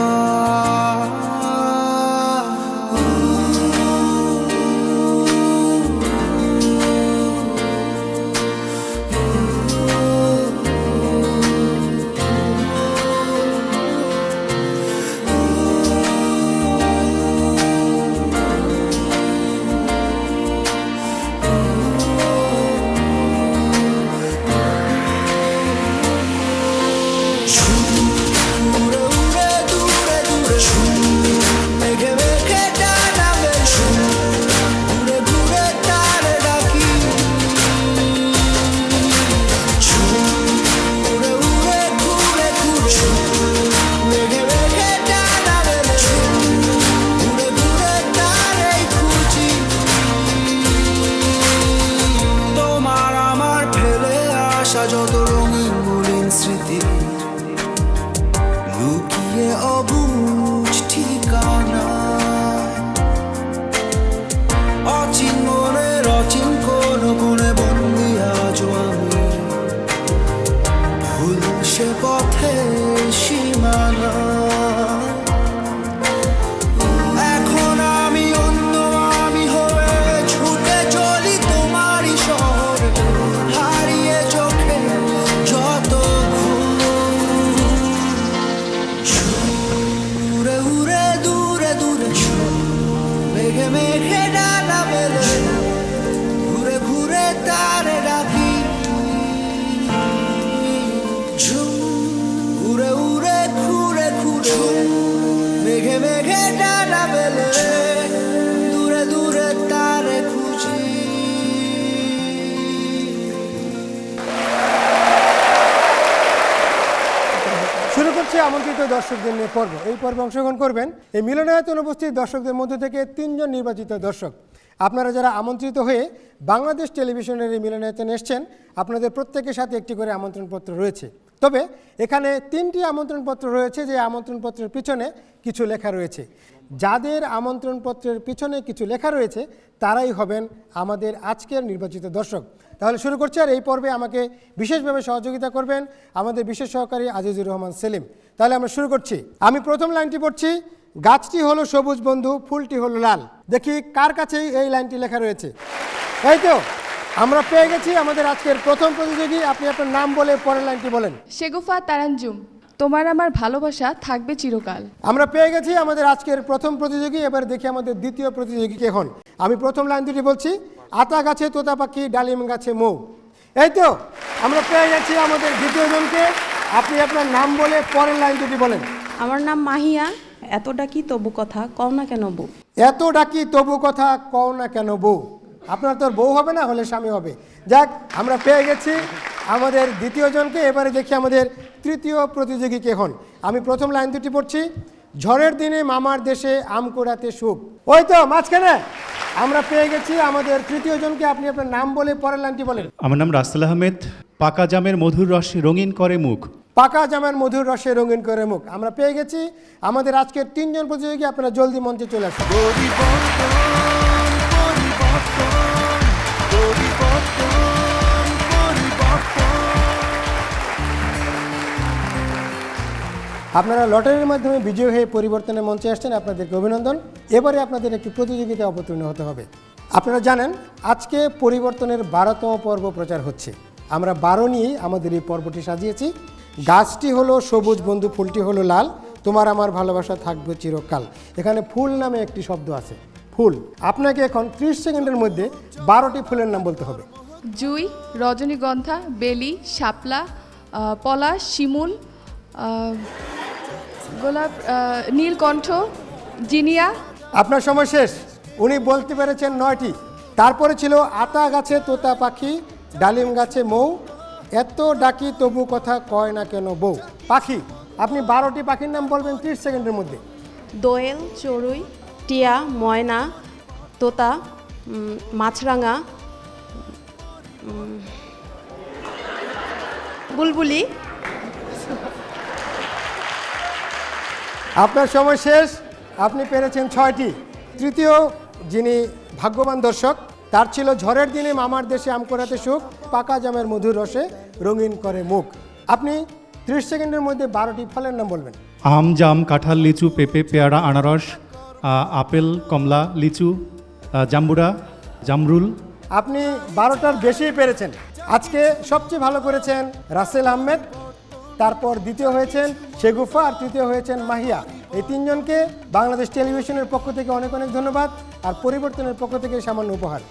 যত রঙিন মলিন স্মৃতি লুকিয়ে অবুঝ ঠিকানা অচিন মনের অচিন কোন কোণে বন্দি আজও আমি ভুল সে পথে সীমানা এখন আমি অন্য আমি হয়ে ছুটে চলি তোমারই শহরে হারিয়ে চোখে যত উড়ে উড়ে দূরে দূরে মেঘে মেঘে ডানা মেলে ঘুরে ঘুরে তারে ডাকি উড়ে উড়ে ঘুরে ঘুরে মেঘে মেঘে ডানা মেলে দূরে দূরে তারে খুঁজি শুরু করছি আমন্ত্রিত দর্শকদের নিয়ে পর্ব। এই পর্বে অংশগ্রহণ করবেন এই মিলনায়তন উপস্থিত দর্শকদের মধ্য থেকে 3 জন নির্বাচিত দর্শক। আপনারা যারা আমন্ত্রিত হয়ে বাংলাদেশ টেলিভিশনের এই মিলনায়তনে এসেছেন, আপনাদের প্রত্যেকের সাথে একটি করে আমন্ত্রণপত্র রয়েছে। তবে এখানে 3টি আমন্ত্রণপত্র রয়েছে, যে আমন্ত্রণপত্রের পিছনে কিছু লেখা রয়েছে। যাদের আমন্ত্রণপত্রের পিছনে কিছু লেখা রয়েছে তারাই হবেন আমাদের আজকের নির্বাচিত দর্শক। তাহলে শুরু করছি। আর এই পর্বে আমাকে বিশেষভাবে সহযোগিতা করবেন আমাদের বিশেষ সহকারী আজিজুর রহমান সেলিম। তাহলে আমরা শুরু করছি। আমি প্রথম লাইনটি পড়ছি, গাছটি হলো সবুজ বন্ধু, ফুলটি হলো লাল। দেখি কার কাছেই এই লাইনটি লেখা রয়েছে। এই তো আমরা পেয়ে গেছি আমাদের আজকের প্রথম প্রতিযোগী। আপনি আপনার নাম বলে পরের লাইনটি বলেন। শেগুফা তারানজুম, তোমার আমার ভালোবাসা থাকবে চিরকাল। আমরা পেয়ে গেছি আমাদের আজকের প্রথম প্রতিযোগী। এবার দেখি আমাদের দ্বিতীয় প্রতিযোগী কে হন। আমি প্রথম লাইন দুটি বলছি, আতা গাছে তোতা পাখি, ডালিম গাছে মৌ। এই তো আমরা পেয়ে গেছি আমাদের দ্বিতীয় জনকে। আপনি আপনার নাম বলে পরের লাইন দুটি বলেন। আমার নাম মাহিয়া, এত ডাকি তবু কথা কও না কেন বউ। এত ডাকি তবু কথা কও না কেন বউ। আপনার তোর বউ হবে না, হলে স্বামী হবে। যাক, আমরা পেয়ে গেছি আমাদের দ্বিতীয় জনকে। এবারে দেখি আমাদের তৃতীয় প্রতিযোগী কে হন। আমি প্রথম লাইন দুটি পড়ছি, ঝড়ের দিনে মামার দেশে আম কুড়াতে সুখ। ওই তো মাঝখানে আমরা পেয়ে গেছি আমাদের তৃতীয় জনকে। আপনি আপনার নাম বলে পরের লাইনটি বলেন। আমার নাম রাসেল আহমেদ, পাকা জামের মধুর রস রঙিন করে মুখ। পাকা জামের মধুর রসে রঙিন করে মুখ। আমরা পেয়ে গেছি আমাদের আজকের 3 জন প্রতিযোগী। আপনারা জলদি মঞ্চে চলে আসুন। আপনারা লটারির মাধ্যমে বিজয়ী হয়ে পরিবর্তনের মঞ্চে আসছেন, আপনাদেরকে অভিনন্দন। এবারে আপনাদের একটি প্রতিযোগিতায় অবতীর্ণ হতে হবে। আপনারা জানেন আজকে পরিবর্তনের 12তম পর্ব প্রচার হচ্ছে। আমরা 12 নিয়েই আমাদের এই পর্বটি সাজিয়েছি। গাছটি হলো সবুজ বন্ধু, ফুলটি হলো লাল, তোমার আমার ভালোবাসা থাকবে চিরকাল। এখানে ফুল নামে একটি শব্দ আছে, ফুল। আপনাকে এখন 30 সেকেন্ডের মধ্যে 12টি ফুলের নাম বলতে হবে। জুই, রজনীগন্ধা, বেলি, শাপলা, পলাশ, শিমুল, গোলাপ, নীলকণ্ঠ, জিনিয়া। আপনার সময় শেষ। উনি বলতে পেরেছেন 9টি। তারপরে ছিল আতা গাছে তোতা পাখি, ডালিম গাছে মৌ, এত ডাকি তবু কথা কয় না কেন বউ। পাখি, আপনি 12টি পাখির নাম বলবেন 30 সেকেন্ডের মধ্যে। দোয়েল, চড়ুই, টিয়া, ময়না, তোতা, মাছরাঙা, বুলবুলি। আপনার সময় শেষ। আপনি পেরেছেন 6টি। তৃতীয় যিনি ভাগ্যবান দর্শক, তার ছিল ঝড়ের দিনে মামার দেশে আম কুড়াতে সুখ, পাকা জামের মধুর রসে রঙিন করে মুখ। আপনি 30 সেকেন্ডের মধ্যে 12টি ফলের নাম বলবেন। আম, জাম, কাঁঠাল, লিচু, পেঁপে, পেয়ারা, আনারস, আপেল, কমলা, লিচু, জাম্বুরা, জামরুল। আপনি 12টার বেশি পেরেছেন। আজকে সবচেয়ে ভালো করেছেন রাসেল আহমেদ, তারপর দ্বিতীয় হয়েছেন শেগুফা, আর তৃতীয় হয়েছেন মাহিয়া। এই তিনজনকে বাংলাদেশ টেলিভিশনের পক্ষ থেকে অনেক অনেক ধন্যবাদ, আর পরিবর্তনের পক্ষ থেকে সামান্য উপহার।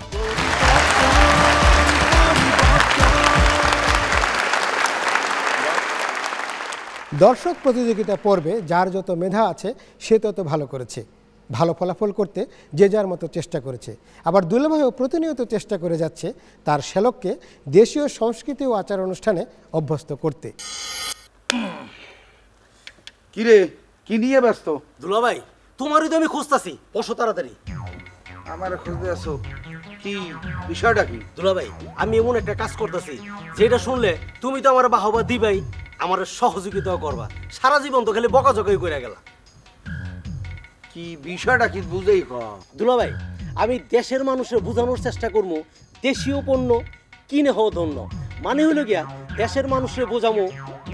দর্শক প্রতিযোগিতা পর্বে যার যত মেধা আছে সে তত ভালো করেছে। ভালো ফলাফল করতে যে যার মতো চেষ্টা করেছে। আবার দুলাভাইও প্রতিনিয়ত চেষ্টা করে যাচ্ছে তার শ্যালককে দেশীয় সংস্কৃতি ও আচার অনুষ্ঠানে অভ্যস্ত করতে। কিরে কি নিয়ে ব্যস্ত? দুলাভাই তোমারই তো আমি খুঁজতাছি, বসো তাড়াতাড়ি। আমার খুঁজতে আসো, কি বিষয়টা কি? দুলাভাই আমি এমন একটা কাজ করতেছি যেটা শুনলে তুমি তো আমার বাহবা দিবাই, আমার সহযোগিতাও করবা। সারা জীবন তো খালি বকাঝকাই করে গেলা। কি বিষয়টা কি বুঝেই ক। দুলাভাই আমি দেশের মানুষের বোঝানোর চেষ্টা করবো দেশীয় পণ্য কিনে হওয়া ধন্য। মানে হইল গিয়া দেশের মানুষের বোঝামো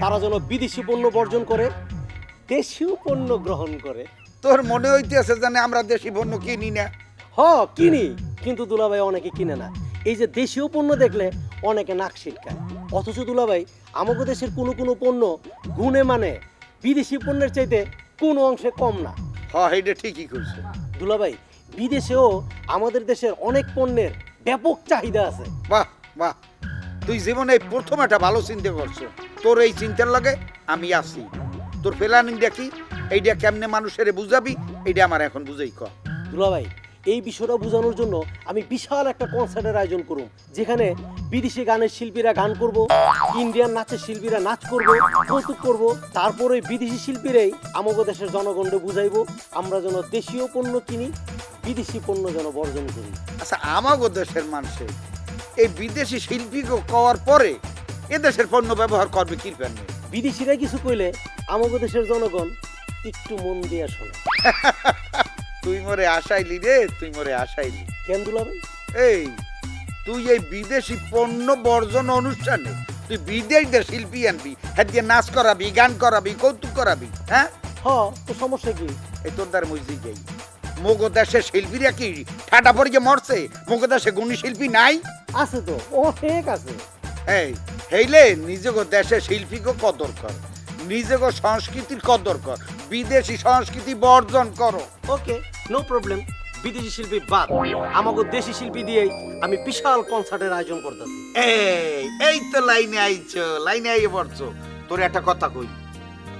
তারা যেন বিদেশি পণ্য বর্জন করে, দেশীয় পণ্য গ্রহণ করে। তোর মনে হইতেছে জানে আমরা দেশি পণ্য কিনি না? কিনি, কিন্তু দুলাভাই অনেকে কিনে না। এই যে দেশীয় পণ্য দেখলে অনেকে নাক ছিটকায়, অথচ দুলাভাই আমাদের দেশের কোনো কোনো পণ্য গুণে মানে বিদেশি পণ্যের চাইতে কোনো অংশে কম না। এটা ঠিকই করছে দুলাভাই, বিদেশেও আমাদের দেশের অনেক পণ্যের ব্যাপক চাহিদা আছে। বাহ বাহ, তুই জীবনে প্রথম একটা ভালো চিন্তা করছো। তোর এই চিন্তার লাগে আমি আছি। তোর প্ল্যানিং দেখি এইটা কেমনে মানুষের বুঝাবি, এইটা আমার এখন বুঝেই ক। দুলাভাই এই বিষয়টা বোঝানোর জন্য আমি বিশাল একটা কনসার্টের আয়োজন করব, যেখানে বিদেশি গানের শিল্পীরা গান করব, ইন্ডিয়ান নাচের শিল্পীরা নাচ করব, কৌতুক করব। তারপরে বিদেশি শিল্পীরাই আমাদের দেশের জনগণকে বুঝাইবো আমরা যেন দেশীয় পণ্য কিনি, বিদেশি পণ্য যেন বর্জন করি। আচ্ছা আমাদের দেশের মানুষের এই বিদেশি শিল্পী কওয়ার পরে এদেশের পণ্য ব্যবহার করবে কি প্যান্নে? বিদেশিরা কিছু কইলে আমাদের দেশের জনগণ একটু মন দিয়ে শোনে। তুই মরে আশাইলি রে, তুই মরে আশাইলি। কেন দুলাভাই? এই তুই এই বিদেশি পণ্য বর্জন অনুষ্ঠানে তুই বিদেশদের শিল্পী আনবি, হ্যাঁ দিয়ে নাচ করাবি, গান করাবি, কৌতুক করাবি। হ্যাঁ তো সমস্যা কি? এই তোর দ্বার মসজি যাই মগ দেশের শিল্পীরা কি ঠাটা পড়ে মরছে? মগ দেশে গুণী শিল্পী নাই? আছে তো, ও ঠিক আছে। এই হেইলে নিজেগো দেশের শিল্পীকে কদর কর, নিজেগো সংস্কৃতির কদর কর, বিদেশি সংস্কৃতি বর্জন করো। ওকে, নো প্রবলেম। বিদেশি শিল্পী বাদ, আমাকে দেশি শিল্পী দিয়েই আমি বিশাল কনসার্টের আয়োজন করতেছি। এই তো লাইনে আইছো, লাইনে আইয়ে পড়ছো। তোর একটা কথা কই,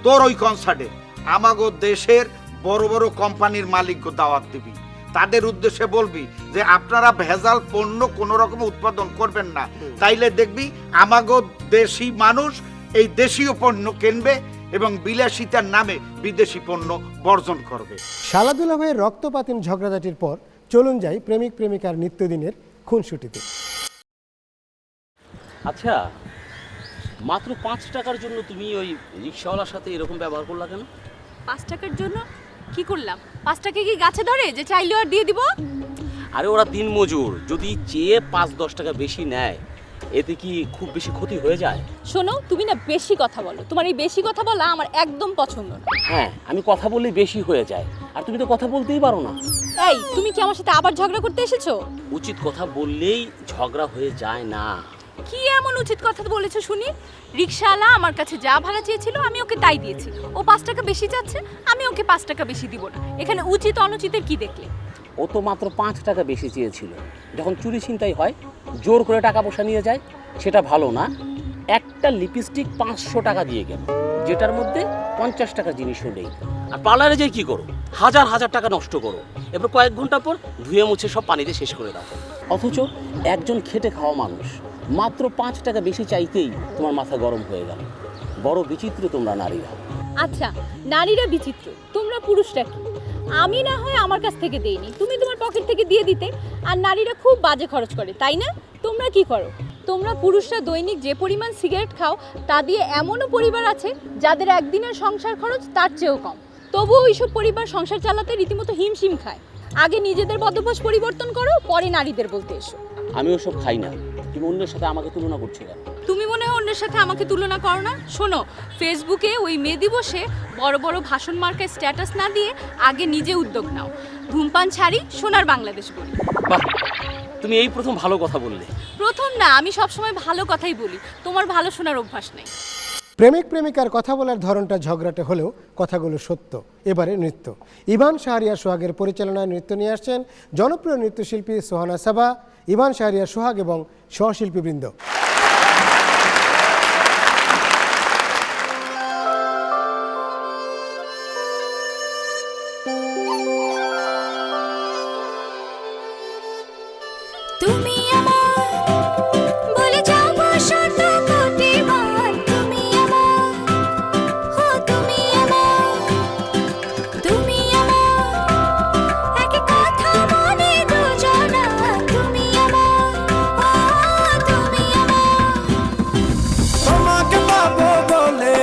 তোর ওই কনসার্টে আমাগো দেশের বড় বড় কোম্পানির মালিককে দাওয়াত দিবি। তাদের উদ্দেশ্যে বলবি যে আপনারা ভেজাল পণ্য কোনো রকম উৎপাদন করবেন না, তাইলে দেখবি আমাগো দেশি মানুষ এই দেশীয় পণ্য কিনবে এবং বিলাসিতার নামে বিদেশি পণ্য বর্জন করবে। শালা দুলাভাইয়ের রক্তপাতীন ঝগড়াঝাটির পর চলুন যাই প্রেমিক প্রেমিকার নিত্যদিনের খুনসুটিতে। আচ্ছা, মাত্র 5 টাকার জন্য তুমি ওই রিক্সাওয়ালার সাথে এরকম ব্যবহার করলা কেন? 5 টাকার জন্য কি করলাম? 5 টাকা কি গাছে ধরে যে চাইলে আর দিয়ে দিব? আরে ওরা দিন মজুর, যদি চেয়ে 5-10 টাকা বেশি নেয় এতে কি খুব বেশি ক্ষতি হয়ে যায়? শোনো, তুমি না বেশি কথা বলো। তোমার এই বেশি কথা বলা আমার একদম পছন্দ না। হ্যাঁ, আমি কথা বললেই বেশি হয়ে যায়, আর তুমি তো কথা বলতেই পারো না। এই, তুমি কি আমার সাথে আবার ঝগড়া করতে এসেছো? উচিত কথা বললেই ঝগড়া হয়ে যায় না। কি এমন উচিত কথা বলেছো শুনি? রিকশাওয়ালা আমার কাছে যা ভাড়া চেয়েছিল আমি ওকে তাই দিয়েছি। ও 5 টাকা বেশি চাচ্ছে, আমি ওকে 5 টাকা বেশি দিব না। এখানে উচিত অনুচিতের কি দেখলে? ও তো মাত্র 5 টাকা বেশি চেয়েছিল। যখন চুরি ছিনতাই হয়, জোর করে টাকা পয়সা নিয়ে যায়, সেটা ভালো না। একটা লিপস্টিক 500 টাকা দিয়ে গেল, যেটার মধ্যে 50 টাকা জিনিসও নেই। আর পার্লারে যাই কি করো? হাজার হাজার টাকা নষ্ট করো, এবার কয়েক ঘন্টা পর ধুয়ে মুছে সব পানিতে শেষ করে দাও। অথচ একজন খেটে খাওয়া মানুষ মাত্র 5 টাকা বেশি চাইতেই তোমার মাথা গরম হয়ে গেল। বড় বিচিত্র তোমরা নারীরা। আচ্ছা, নারীরা বিচিত্র, তোমরা পুরুষরা কি? আমি না হয় আমার কাছ থেকে দেইনি, তুমি তোমার পকেট থেকে দিয়ে দিতে। আর নারীরা খুব বাজে খরচ করে, তাই না? তোমরা কি করো? তোমরা পুরুষরা দৈনিক যে পরিমাণ সিগারেট খাও তা দিয়ে এমনও পরিবার আছে যাদের একদিনের সংসার খরচ তার চেয়েও কম, তবুও এইসব পরিবার সংসার চালাতে রীতিমতো হিমশিম খায়। আগে নিজেদের বদভ্যাস পরিবর্তন করো, পরে নারীদের বলতে এসো। আমি ওসব খাই না, তুমি অন্যের সাথে আমাকে তুলনা করছো কেন? তুমি মনে হয় অন্যের সাথে আমাকে তুলনা করো না। শোনো, ফেসবুকে ওই মে দিবসে বড় বড় ভাষণ মার্কায় স্ট্যাটাস না দিয়ে আগে নিজে উদ্যোগ নাও। ধূমপান ছাড়ি, সোনার বাংলাদেশ বলি। বাহ, তুমি এই প্রথম ভালো কথা বললে। প্রথম না, আমি সবসময় ভালো কথাই বলি, তোমার ভালো শোনার অভ্যাস নেই। প্রেমিক প্রেমিকার কথা বলার ধরনটা ঝগড়াটে হলেও কথাগুলো সত্য। এবারে নৃত্য। ইভান শাহরিয়ার সোহাগের পরিচালনায় নৃত্য নিয়ে আসছেন জনপ্রিয় নৃত্যশিল্পী সোহানা সাবা, ইভান শাহরিয়ার সোহাগ এবং সহশিল্পীবৃন্দ। তুমি আমার বলে যাও শত কোটি বার, তুমি আমার, ও তুমি আমার, তুমি আমার, এক কথা মনে দুজনা, তুমি আমার, ও তুমি আমার। তোমাকে পাবো বলে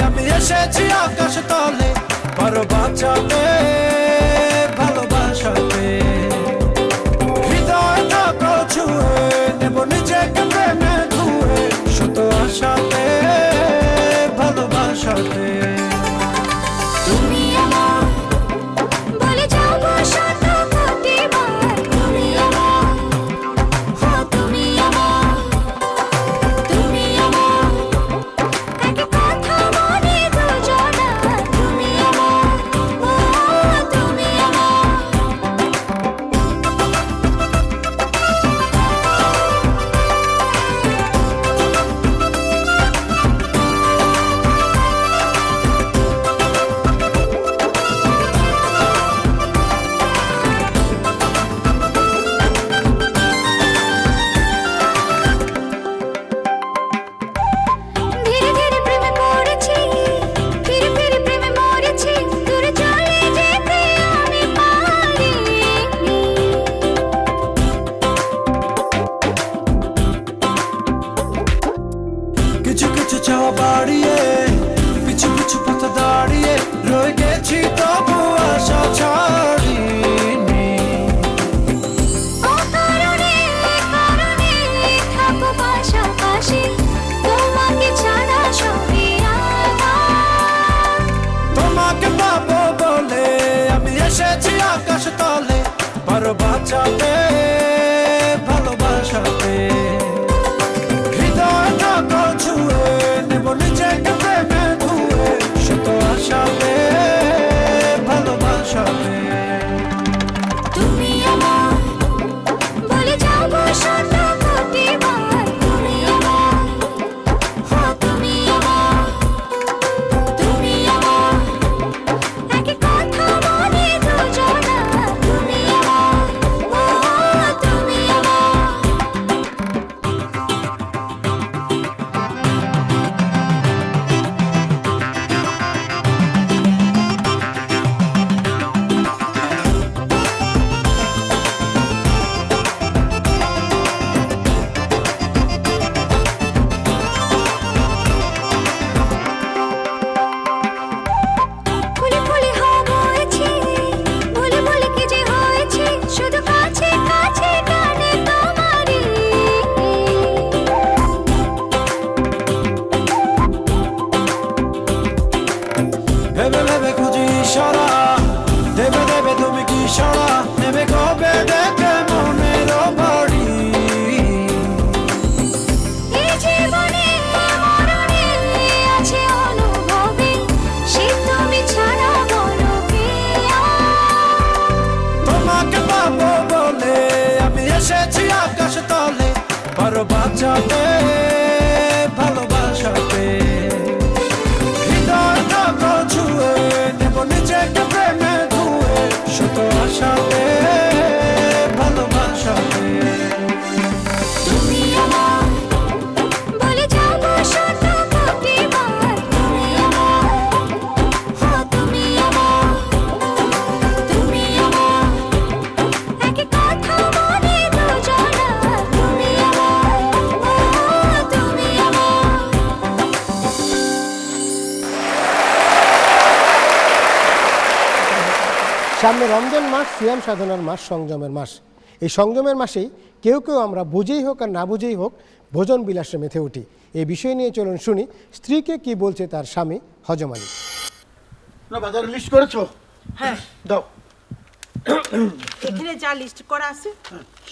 আমি এসেছি আকাশ তলে, পারো বাঁচাতে ভালোবাসাতে, হৃদয় থাকো ছুঁয়ে নেব নিজেকে প্রেমে ধুয়ে, শত আশাতে ভালোবাসাতে। তুমি আমার বলে যাও শত কোটি বার, তুমি আমার, ও তুমি আমার, তুমি আমার, এক কথা মনে দুজনা, তুমি আমার, ও তুমি আমার। ধীরে ধীরে প্রেমে পড়েছি, ফিরে ফিরে প্রেমে মরেছি, দূরে চলে যেতে আমি পারিনি। কিছু কিছু চাওয়া বাড়িয়ে, পিছু পিছু পথে দাঁড়িয়ে রয়ে গেছি, তবু আশা ছাড়িনি। ও কারণে কারণে থাকো পাশাপাশি, তোমাকে ছাড়া সবই আধার। তোমাকে পাবো বলে আমি এসেছি আকাশ তলে, পারো বাঁচাতে ভালোবাসাতে, হৃদয় থাকো ছুঁয়ে নেব নিজেকে প্রেমে ধুয়ে, শত আশাতে ভালোবাসাতে। তুমি আমার বলে যাও শত কোটি বার, তুমি আমার, ও তুমি আমার, তুমি আমার, এক কথা মনে দুজনা, তুমি আমার, ও তুমি আমার। ফুলে ফুলে হয়েছি, বলে বলে কি যে হয়েছে, শুধু কাছে কাছে টানে তোমারই। ভেবে ভেবে খুঁজি ইশারা, দেবে দেবে তুমি কি সারা, নেবে কবে দেখে মনের বাড়ি। এই জীবনে মরণে আছে অনুভবে, সে তুমি ছাড়া বলো কে আর। তোমাকে পাবো বলে আমি এসেছি আকাশ তলে, পারো বাঁচাতে ভালোবাসাতে, হৃদয় থাকো ছুঁয়ে নেব নিজেকে প্রেমে ধুয়ে, শত আশাতে ভালোবাসাতে। তুমি আমার বলে যাও শত কোটি বার, তুমি আমার, ও তুমি আমার, তুমি আমার, এক কথা মনে দুজনা, তুমি আমার, ও সামনে রমজান মাস, সিয়াম সাধনার মাস, সংযমের মাস। এই সংযমের মাসেই কেউ কেউ আমরা বুঝেই হোক আর না বুঝেই হোক ভোজন বিলাসে মেতে উঠি। এই বিষয় নিয়ে চলুন শুনি স্ত্রীকে কি বলছে তার স্বামী হজম আলী। না বাজার লিস্ট করেছো? হ্যাঁ দাও। এখানে যা লিস্ট করা আছে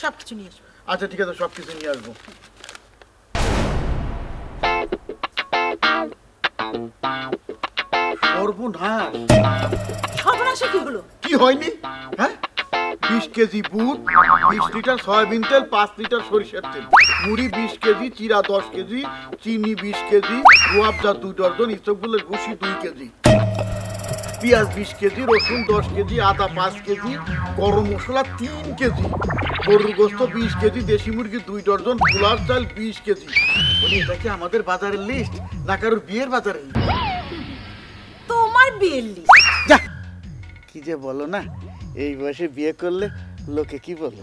সব কিছু নিয়ে আসবো। আচ্ছা ঠিক আছে, সব কিছু নিয়ে আসবো। সর্বনাশ! সর্বনাশে কি হলো? কি হয়নি? হ্যাঁ, 20 কেজি বুট, 20 লিটার সয়াবিন তেল, 5 লিটার সরিষার তেল, মুড়ি 20 কেজি, চিরা 10 কেজি, চিনি 20 কেজি, রুয়াবজা 2 ডজন, ইসবগুলের ভুসি 2 কেজি, পেঁয়াজ 20 কেজি, রসুন 10 কেজি, আদা 5 কেজি, গরম মশলা 3 কেজি, গরুর গোস্ত 20 কেজি, দেশি মুরগি 2 ডজন, পোলার চাল 20 কেজি। বলি এটা কি আমাদের বাজারের লিস্ট না কারোর বিয়ের বাজারের লিস্ট? তোমার বিয়ের লিস্ট। যা, কি যে বলো না, এই বয়সে বিয়ে করলে লোকে কি বলে?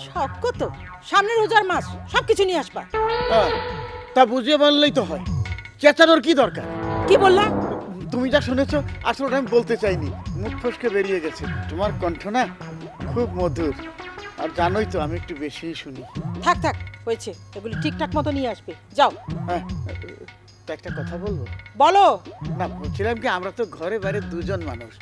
শখ কত, সামনে রোজার মাস, সব কিছু নিয়ে আসবা। তা বুঝিয়ে বললেই তো হয়, চেঁচানোর কি দরকার? কি বললা? তুমি যা শুনেছো আসলে আমি বলতে চাইনি, মুখ ফসকে বেরিয়ে গেছে। তোমার কণ্ঠ না খুব মধুর, আর জানোই তো আমি একটু বেশিই শুনি। থাক থাক, হয়েছে, এগুলো ঠিকঠাক মতো নিয়ে আসবে, যাও। হ্যাঁ, তা একটা কথা বলবো? বলো। না, বলছিলাম কি, আমরা তো ঘরে বাইরে দুজন মানুষ,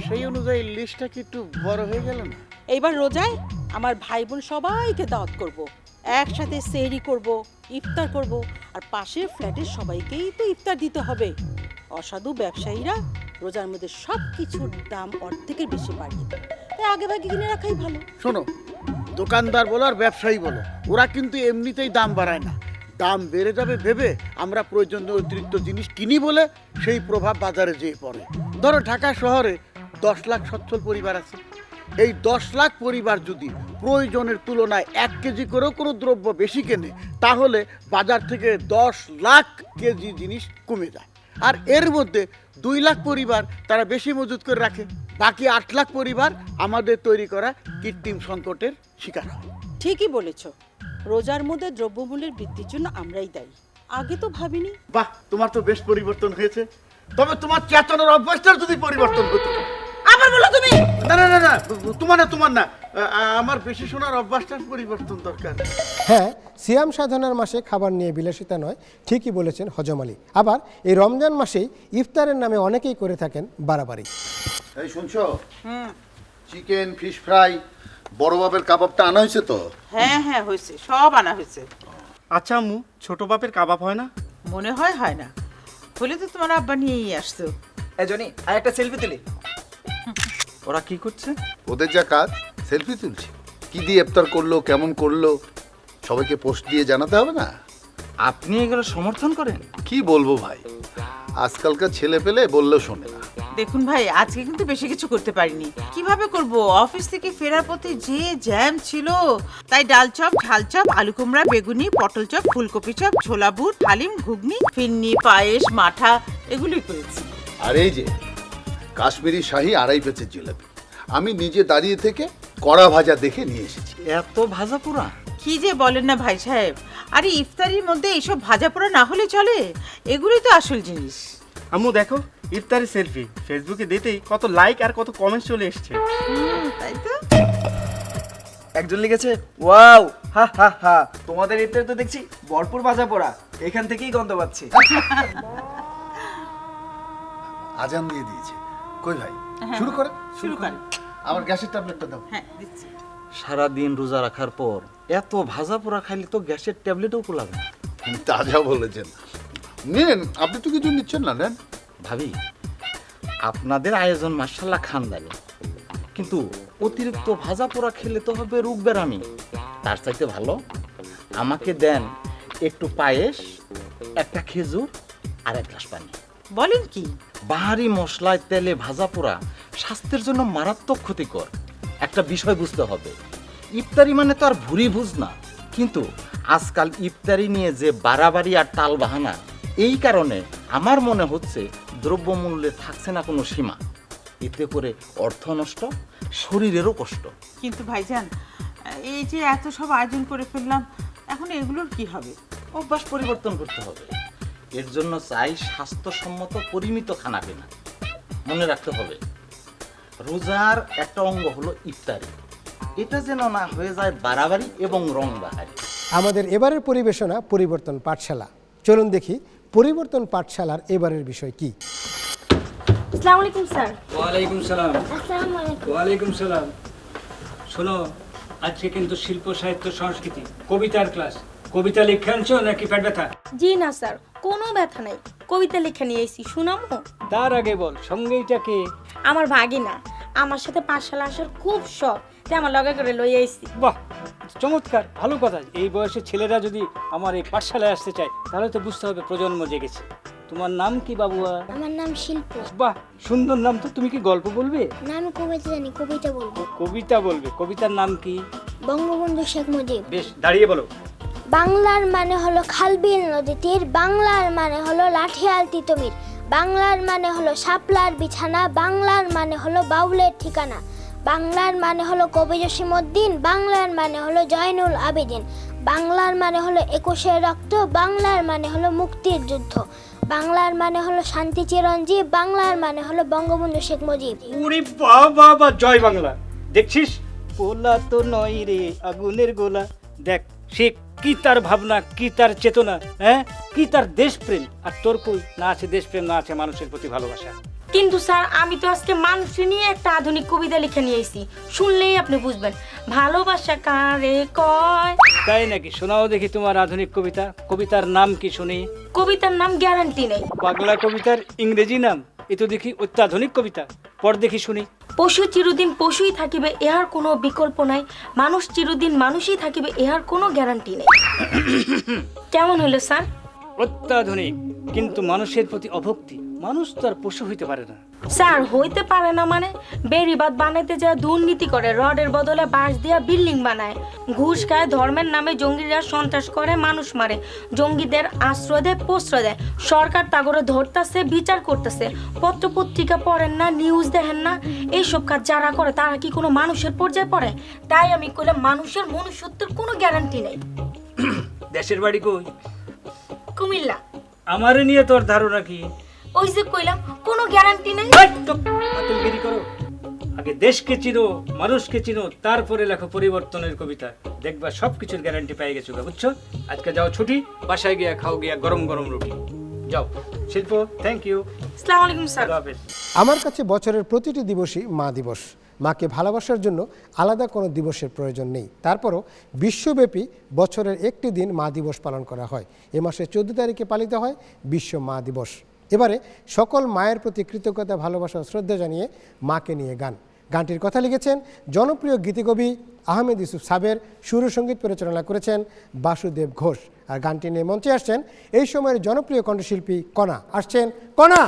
সেই অনুযায়ী লিস্টটা কি একটু বড় হয়ে গেল না? এইবার রোজায় আমার ভাই বোন সবাইকে দাওয়াত করব, একসাথে সেহরি করব, ইফতার করব, আর পাশের ফ্ল্যাটের সবাইকেই তো ইফতার দিতে হবে। অসাধু ব্যবসায়ীরা রোজার মধ্যে সব কিছুর দাম অর্ধেকের বেশি বাড়িয়ে দেয়, তাই আগে ভাগে কিনে রাখাই ভালো। শোনো, দোকানদার বলো আর ব্যবসায়ী বলো, ওরা কিন্তু এমনিতেই দাম বাড়ায় না। দাম বেড়ে যাবে ভেবে আমরা প্রয়োজনীয় অতিরিক্ত জিনিস কিনি বলে সেই প্রভাব বাজারে যেয়ে পড়ে। ধরো ঢাকা শহরে 10 লাখ সচ্ছল পরিবার আছে। এই 10 লাখ পরিবার যদি প্রয়োজনের তুলনায় 1 কেজি করেও কোনো দ্রব্য বেশি কেনে, তাহলে বাজার থেকে 10 লাখ কেজি জিনিস কমে যায়। আর এর মধ্যে 2 লাখ পরিবার তারা বেশি মজুত করে রাখে, বাকি 8 লাখ পরিবার আমাদের তৈরি করা কৃত্রিম সংকটের শিকার হয়। ঠিকই বলেছো, রোজার মধ্যে দ্রব্যমূল্যের বৃদ্ধির জন্য আমরাই দায়ী। আগে তো ভাবিনি। বাহ, তোমার তো বেশ পরিবর্তন হয়েছে। তবে তোমার চেতনার অভ্যাসটা যদি পরিবর্তন হতো। আবার বলো তুমি? না না না না, তোমার না, আমার বেশি শোনার অভ্যাসটার পরিবর্তন দরকার। হ্যাঁ, সিয়াম সাধনার মাসে খাবার নিয়ে বিলাসিতা নয়, ঠিকই বলেছেন হজম আলী। আবার এই রমজান মাসেই ইফতারের নামে অনেকেই করে থাকেন বাড়াবাড়ি। এই শুনছো, চিকেন, ফিশ ফ্রাই, বড় বাপের কাবাবটা আনা হয়েছে তো? হ্যাঁ হ্যাঁ হয়েছে, সব আনা হয়েছে। আচ্ছা আম্মু, ছোট বাপের কাবাব হয় না? মনে হয় হয় না, বলে তো তোমার আব্বা নিয়েই আসতো। এজনি আর একটা সেলফি তুলি। ওরা কি করছে? ওদের যা কাজ, সেলফি তুলছে। কি দিয়ে ইফতার করলো, কেমন করলো, সবাইকে পোস্ট দিয়ে জানাতে হবে না? আপনি এগুলো সমর্থন করেন? কি বলবো ভাই, আজকালকার ছেলে পেলে বললেও শোনে না। দেখুন ভাই, আজকে কিন্তু বেশি কিছু করতে পারিনি। কিভাবে করব, অফিস থেকে ফেরার পথে যে জ্যাম ছিল, তাই ডাল চপ, ঝাল চপ, আলু কুমড়া, বেগুনি, পটল চপ, ফুলকপি চপ, ছোলা বুট, হালিম, ঘুগনি, ফিন্নি, পায়েস, মাঠা, এগুলোই করেছি। আর এই যে কাশ্মীরি শাহি 2.5 পেঁচের জিলাপি, আমি নিজে দাঁড়িয়ে থেকে কড়া ভাজা দেখে নিয়ে এসেছি। এত ভাজা পোড়া? কি যে বলেন না ভাই সাহেব, আরে ইফতারির মধ্যে এইসব ভাজা পোড়া না হলে চলে? এগুলোই তো আসল জিনিস। আম্মু দেখো, ইফতারি সেলফি ফেসবুকে দিতেই কত লাইক আর কত কমেন্ট চলে এসছে। তাই তো। একজন লিখেছে, ওয়াও, হা হা হা, তোমাদের ইফতারে তো দেখছি ভরপুর ভাজা পোড়া, এখান থেকেই গন্ধ পাচ্ছি। আজান দিয়ে দিয়েছে। কই ভাই, শুরু করেন। আমার গ্যাসের ট্যাবলেটটা দাও। হ্যাঁ দিচ্ছি। সারাদিন রোজা রাখার পর এত ভাজা পোড়া খাইলে তো গ্যাসের ট্যাবলেটও পোলাবে না। তাজা বলেছেন। নেন, আপনি তো কিছু নিচ্ছেন না, নেন। ভাবি, আপনাদের আয়োজন মাশাআল্লাহ খানদানি, কিন্তু অতিরিক্ত ভাজা পোড়া খেলে তো হবে রোগ বেরামি। তার চাইতে ভালো আমাকে দেন একটু পায়েস, একটা খেজুর আর 1 গ্লাস পানি। বলেন কি? বাহারি মশলায় তেলে ভাজা পোড়া স্বাস্থ্যের জন্য মারাত্মক ক্ষতিকর। একটা বিষয় বুঝতে হবে, ইফতারি মানে তো আর ভুরি ভুজ না। কিন্তু আজকাল ইফতারি নিয়ে যে বাড়াবাড়ি আর টাল বাহানা, এই কারণে আমার মনে হচ্ছে দ্রব্যমূল্যে থাকছে না কোনো সীমা। এতে করে অর্থ নষ্ট, শরীরেরও কষ্ট। কিন্তু ভাইজান, এই যে এত সব আয়োজন করে ফেললাম, এখন এগুলোর কি হবে? অভ্যাস পরিবর্তন করতে হবে। এর জন্য চাই স্বাস্থ্যসম্মত পরিমিত খানাপিনা। মনে রাখতে হবে, রোজার একটা অঙ্গ হলো ইফতারি। এটা যেন না হয়ে যায় বাড়াবাড়ি এবং রং বাহারি। আমাদের এবারের পরিবেশনা পরিবর্তন পাঠশালা। চলুন দেখি পরিবর্তন পাঠশালার এবারের বিষয় কি। আসসালামু আলাইকুম স্যার। ওয়ালাইকুম সালাম। আসসালামু আলাইকুম। ওয়ালাইকুম সালাম। শোনো, আজকে কিন্তু শিল্প সাহিত্য সংস্কৃতি কবিতার ক্লাস। কবিতা লিখে আনছো নাকি পেট ব্যথা? জি না স্যার, কোনো ব্যথা নাই, কবিতা লেখা নিয়ে এসেছি, শুনামো? তার আগে বল, সঙ্গে এইটাকে? আমার ভাগিনা, আমার সাথে পাঠশালা আসার খুব শখ, তাই আমার লগে করে লই আইছি। বাহ, চমৎকার, ভালো কথা। এই বয়সে ছেলেরা যদি আমার এই পাঠশালায় আসতে চায় তাহলে তো বুঝতে হবে প্রজন্ম জেগেছে। তোমার নাম কি বাবুয়া? আমার নাম শিল্প। বাহ, সুন্দর নাম তো। তুমি কি গল্প বলবে? না, আমি কবিতা জানি, কবিতা বলবো। কবিতা বলবে? কবিতার নাম কি? বঙ্গবন্ধু শেখ মুজিব। বেশ, দাঁড়িয়ে বলো। বাংলার মানে হলো খালবিল নদী তীর, বাংলার মানে হলো লাঠিয়াল তিতুমির, বাংলার মানে হলো শাপলার বিছানা, বাংলার মানে হলো বাউলের ঠিকানা, বাংলার মানে হলো কবি জসিমউদ্দিন, বাংলার মানে হলো জয়নুল আবেদিন, বাংলার মানে হলো 21-এর রক্ত, বাংলার মানে হলো মুক্তির যুদ্ধ, বাংলার মানে হলো শান্তি চিরঞ্জীব, বাংলার মানে হলো বঙ্গবন্ধু শেখ মুজিব। ওরে বাবা বা, জয় বাংলা। দেখছিস, পোলা তো নয় রে আগুনের গোলা। দেখ সে কি তার ভাবনা, কি তার চেতনা, হ্যাঁ, কি তার দেশপ্রেম। আর তোর কই? না আছে দেশপ্রেম, না আছে মানুষের প্রতি ভালোবাসা। কিন্তু স্যার, আমি তো আজকে মানুষকে নিয়ে একটা আধুনিক কবিতা লিখে নিয়ে এসেছি, শুনলেই আপনি বুঝবেন ভালোবাসা কারে কয়। তাই নাকি? শোনাও দেখি তোমার আধুনিক কবিতা। কবিতার নাম কি শুনি? কবিতার নাম গ্যারান্টি নেই। বাংলা কবিতার ইংরেজি নাম? এ তো দেখি অত্যাধুনিক কবিতা। পড় দেখি শুনি। পশু চিরদিন পশুই থাকিবে, ইহার কোনো বিকল্প নাই, মানুষ চিরদিন মানুষই থাকিবে, ইহার কোনো গ্যারান্টি নেই। কেমন হলো স্যার? অত্যাধুনিক, কিন্তু মানুষের প্রতি অভক্তি। মানুষ তো আর পশু হইতে পারে না। স্যার, হইতে পারে না মানে? বেড়িবাঁধ বানাইতে যা দুর্নীতি করে, রডের বদলে বাঁশ দিয়া বিল্ডিং বানায়, ঘুষ খায়, ধর্মের নামে জঙ্গিরা সন্ত্রাস করে, মানুষ মারে, জঙ্গিদের আশ্রয় দেয়, প্রশ্রয় দেয়, সরকার তাগরে ধরতেছে, বিচার করতেছে, পত্র পত্রিকা পড়েন না, নিউজ দেখেন না, এইসব কাজ যারা করে তারা কি কোনো মানুষের পর্যায়ে পড়ে? তাই আমি কইলাম মানুষের মনুষ্যত্বের কোনো গ্যারান্টি নেই। দেশের বাড়ি কই? কুমিল্লা। আমারে নিয়ে তোর ধারণা কি? ওই যে কইলাম কোনো গ্যারান্টি নেই। আতলগিরি করো। আগে দেশকে চিনো, মানুষকে চিনো, তারপরে লেখো পরিবর্তনের কবিতা। দেখবা সবকিছুর গ্যারান্টি পেয়ে গেছো, বুঝছো? আজকে যাও ছুটি, বাসায় গিয়া খাও গিয়া গরম গরম রুটি। যাও। শিল্প, থ্যাংক ইউ। আসসালামু আলাইকুম স্যার। আমার কাছে বছরের প্রতিটি দিবসই মা দিবস। মাকে ভালোবাসার জন্য আলাদা কোনো দিবসের প্রয়োজন নেই। তারপরও বিশ্বব্যাপী বছরের একটি দিন মা দিবস পালন করা হয়। এ মাসের 14 তারিখে পালিত হয় বিশ্ব মা দিবস। এবারে সকল মায়ের প্রতি কৃতজ্ঞতা, ভালোবাসা ও শ্রদ্ধা জানিয়ে মাকে নিয়ে গান। গানটির কথা লিখেছেন জনপ্রিয় গীতিকবি আহমেদ ইউসুফ সাবের, সুরসঙ্গীত পরিচালনা করেছেন বাসুদেব ঘোষ। আর গানটি নিয়ে মঞ্চে আসছেন এই সময়ের জনপ্রিয় কণ্ঠশিল্পী কণা। আসছেন কণা।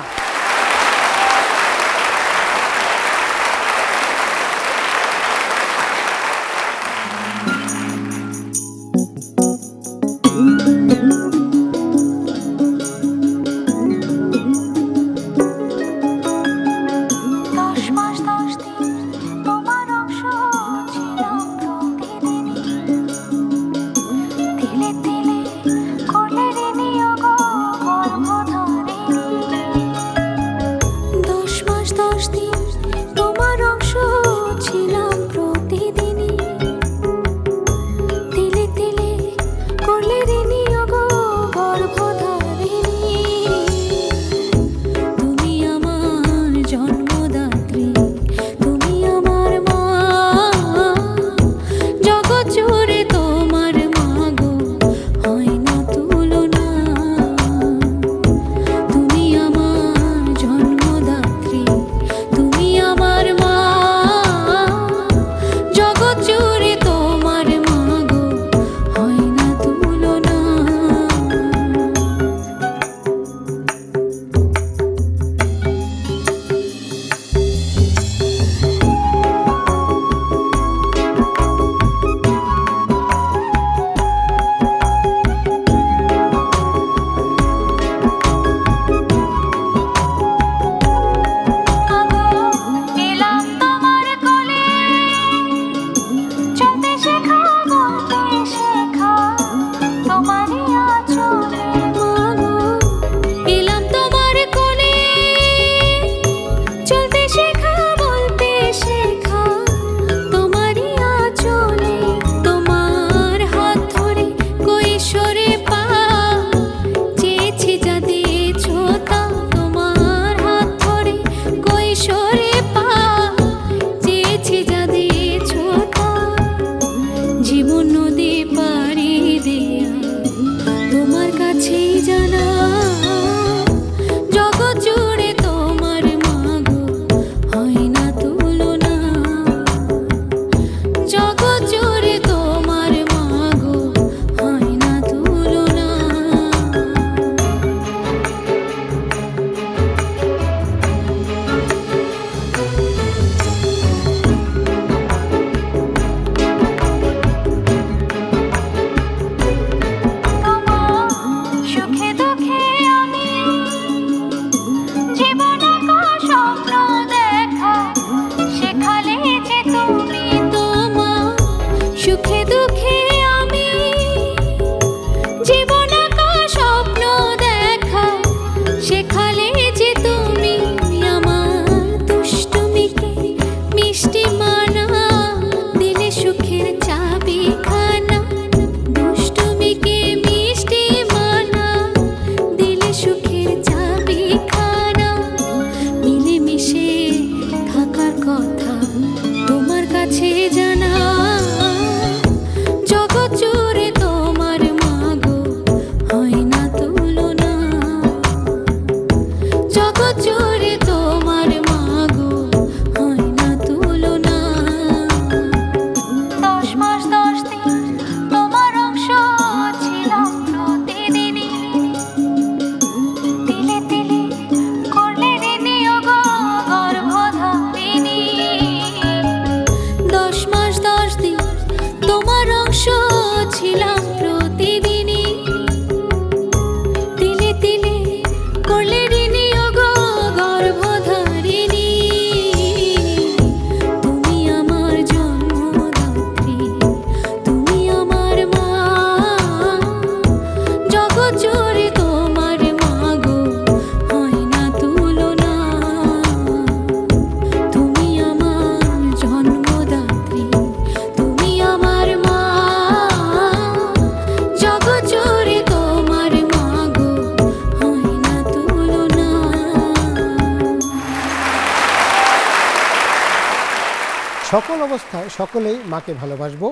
সকল অবস্থায় সকলেই মাকে ভালোবাসবো,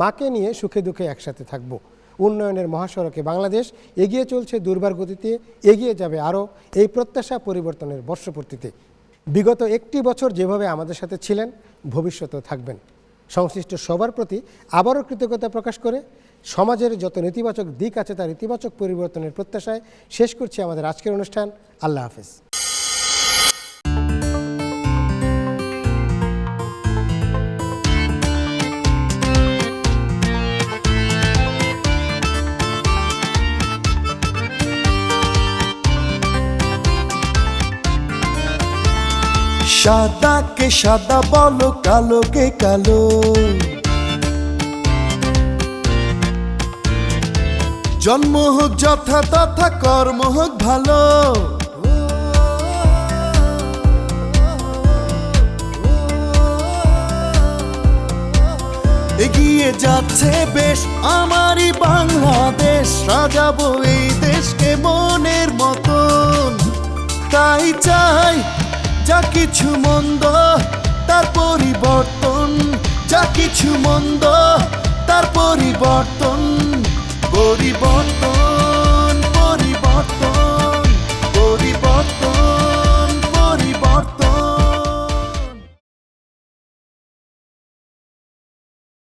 মাকে নিয়ে সুখে দুঃখে একসাথে থাকবো। উন্নয়নের মহাসড়কে বাংলাদেশ এগিয়ে চলছে দুর্বার গতিতে, এগিয়ে যাবে আরও, এই প্রত্যাশা পরিবর্তনের বর্ষপূর্তিতে। বিগত একটি বছর যেভাবে আমাদের সাথে ছিলেন, ভবিষ্যতেও থাকবেন। সংশ্লিষ্ট সবার প্রতি আবারও কৃতজ্ঞতা প্রকাশ করে সমাজের যত নেতিবাচক দিক আছে তার ইতিবাচক পরিবর্তনের প্রত্যাশায় শেষ করছি আমাদের আজকের অনুষ্ঠান। আল্লাহ হাফেজ। সাদাকে সাদা বলো, কালোকে কালো, জন্ম হোক যথা তথা, কর্ম হোক ভালো। এগিয়ে যাচ্ছে বেশ আমারই বাংলাদেশ, সাজাবো এই দেশকে মনের মতন। তাই চাই যা কিছু মন্দ তার পরিবর্তন, যা কিছু মন্দ তার পরিবর্তন, পরিবর্তন।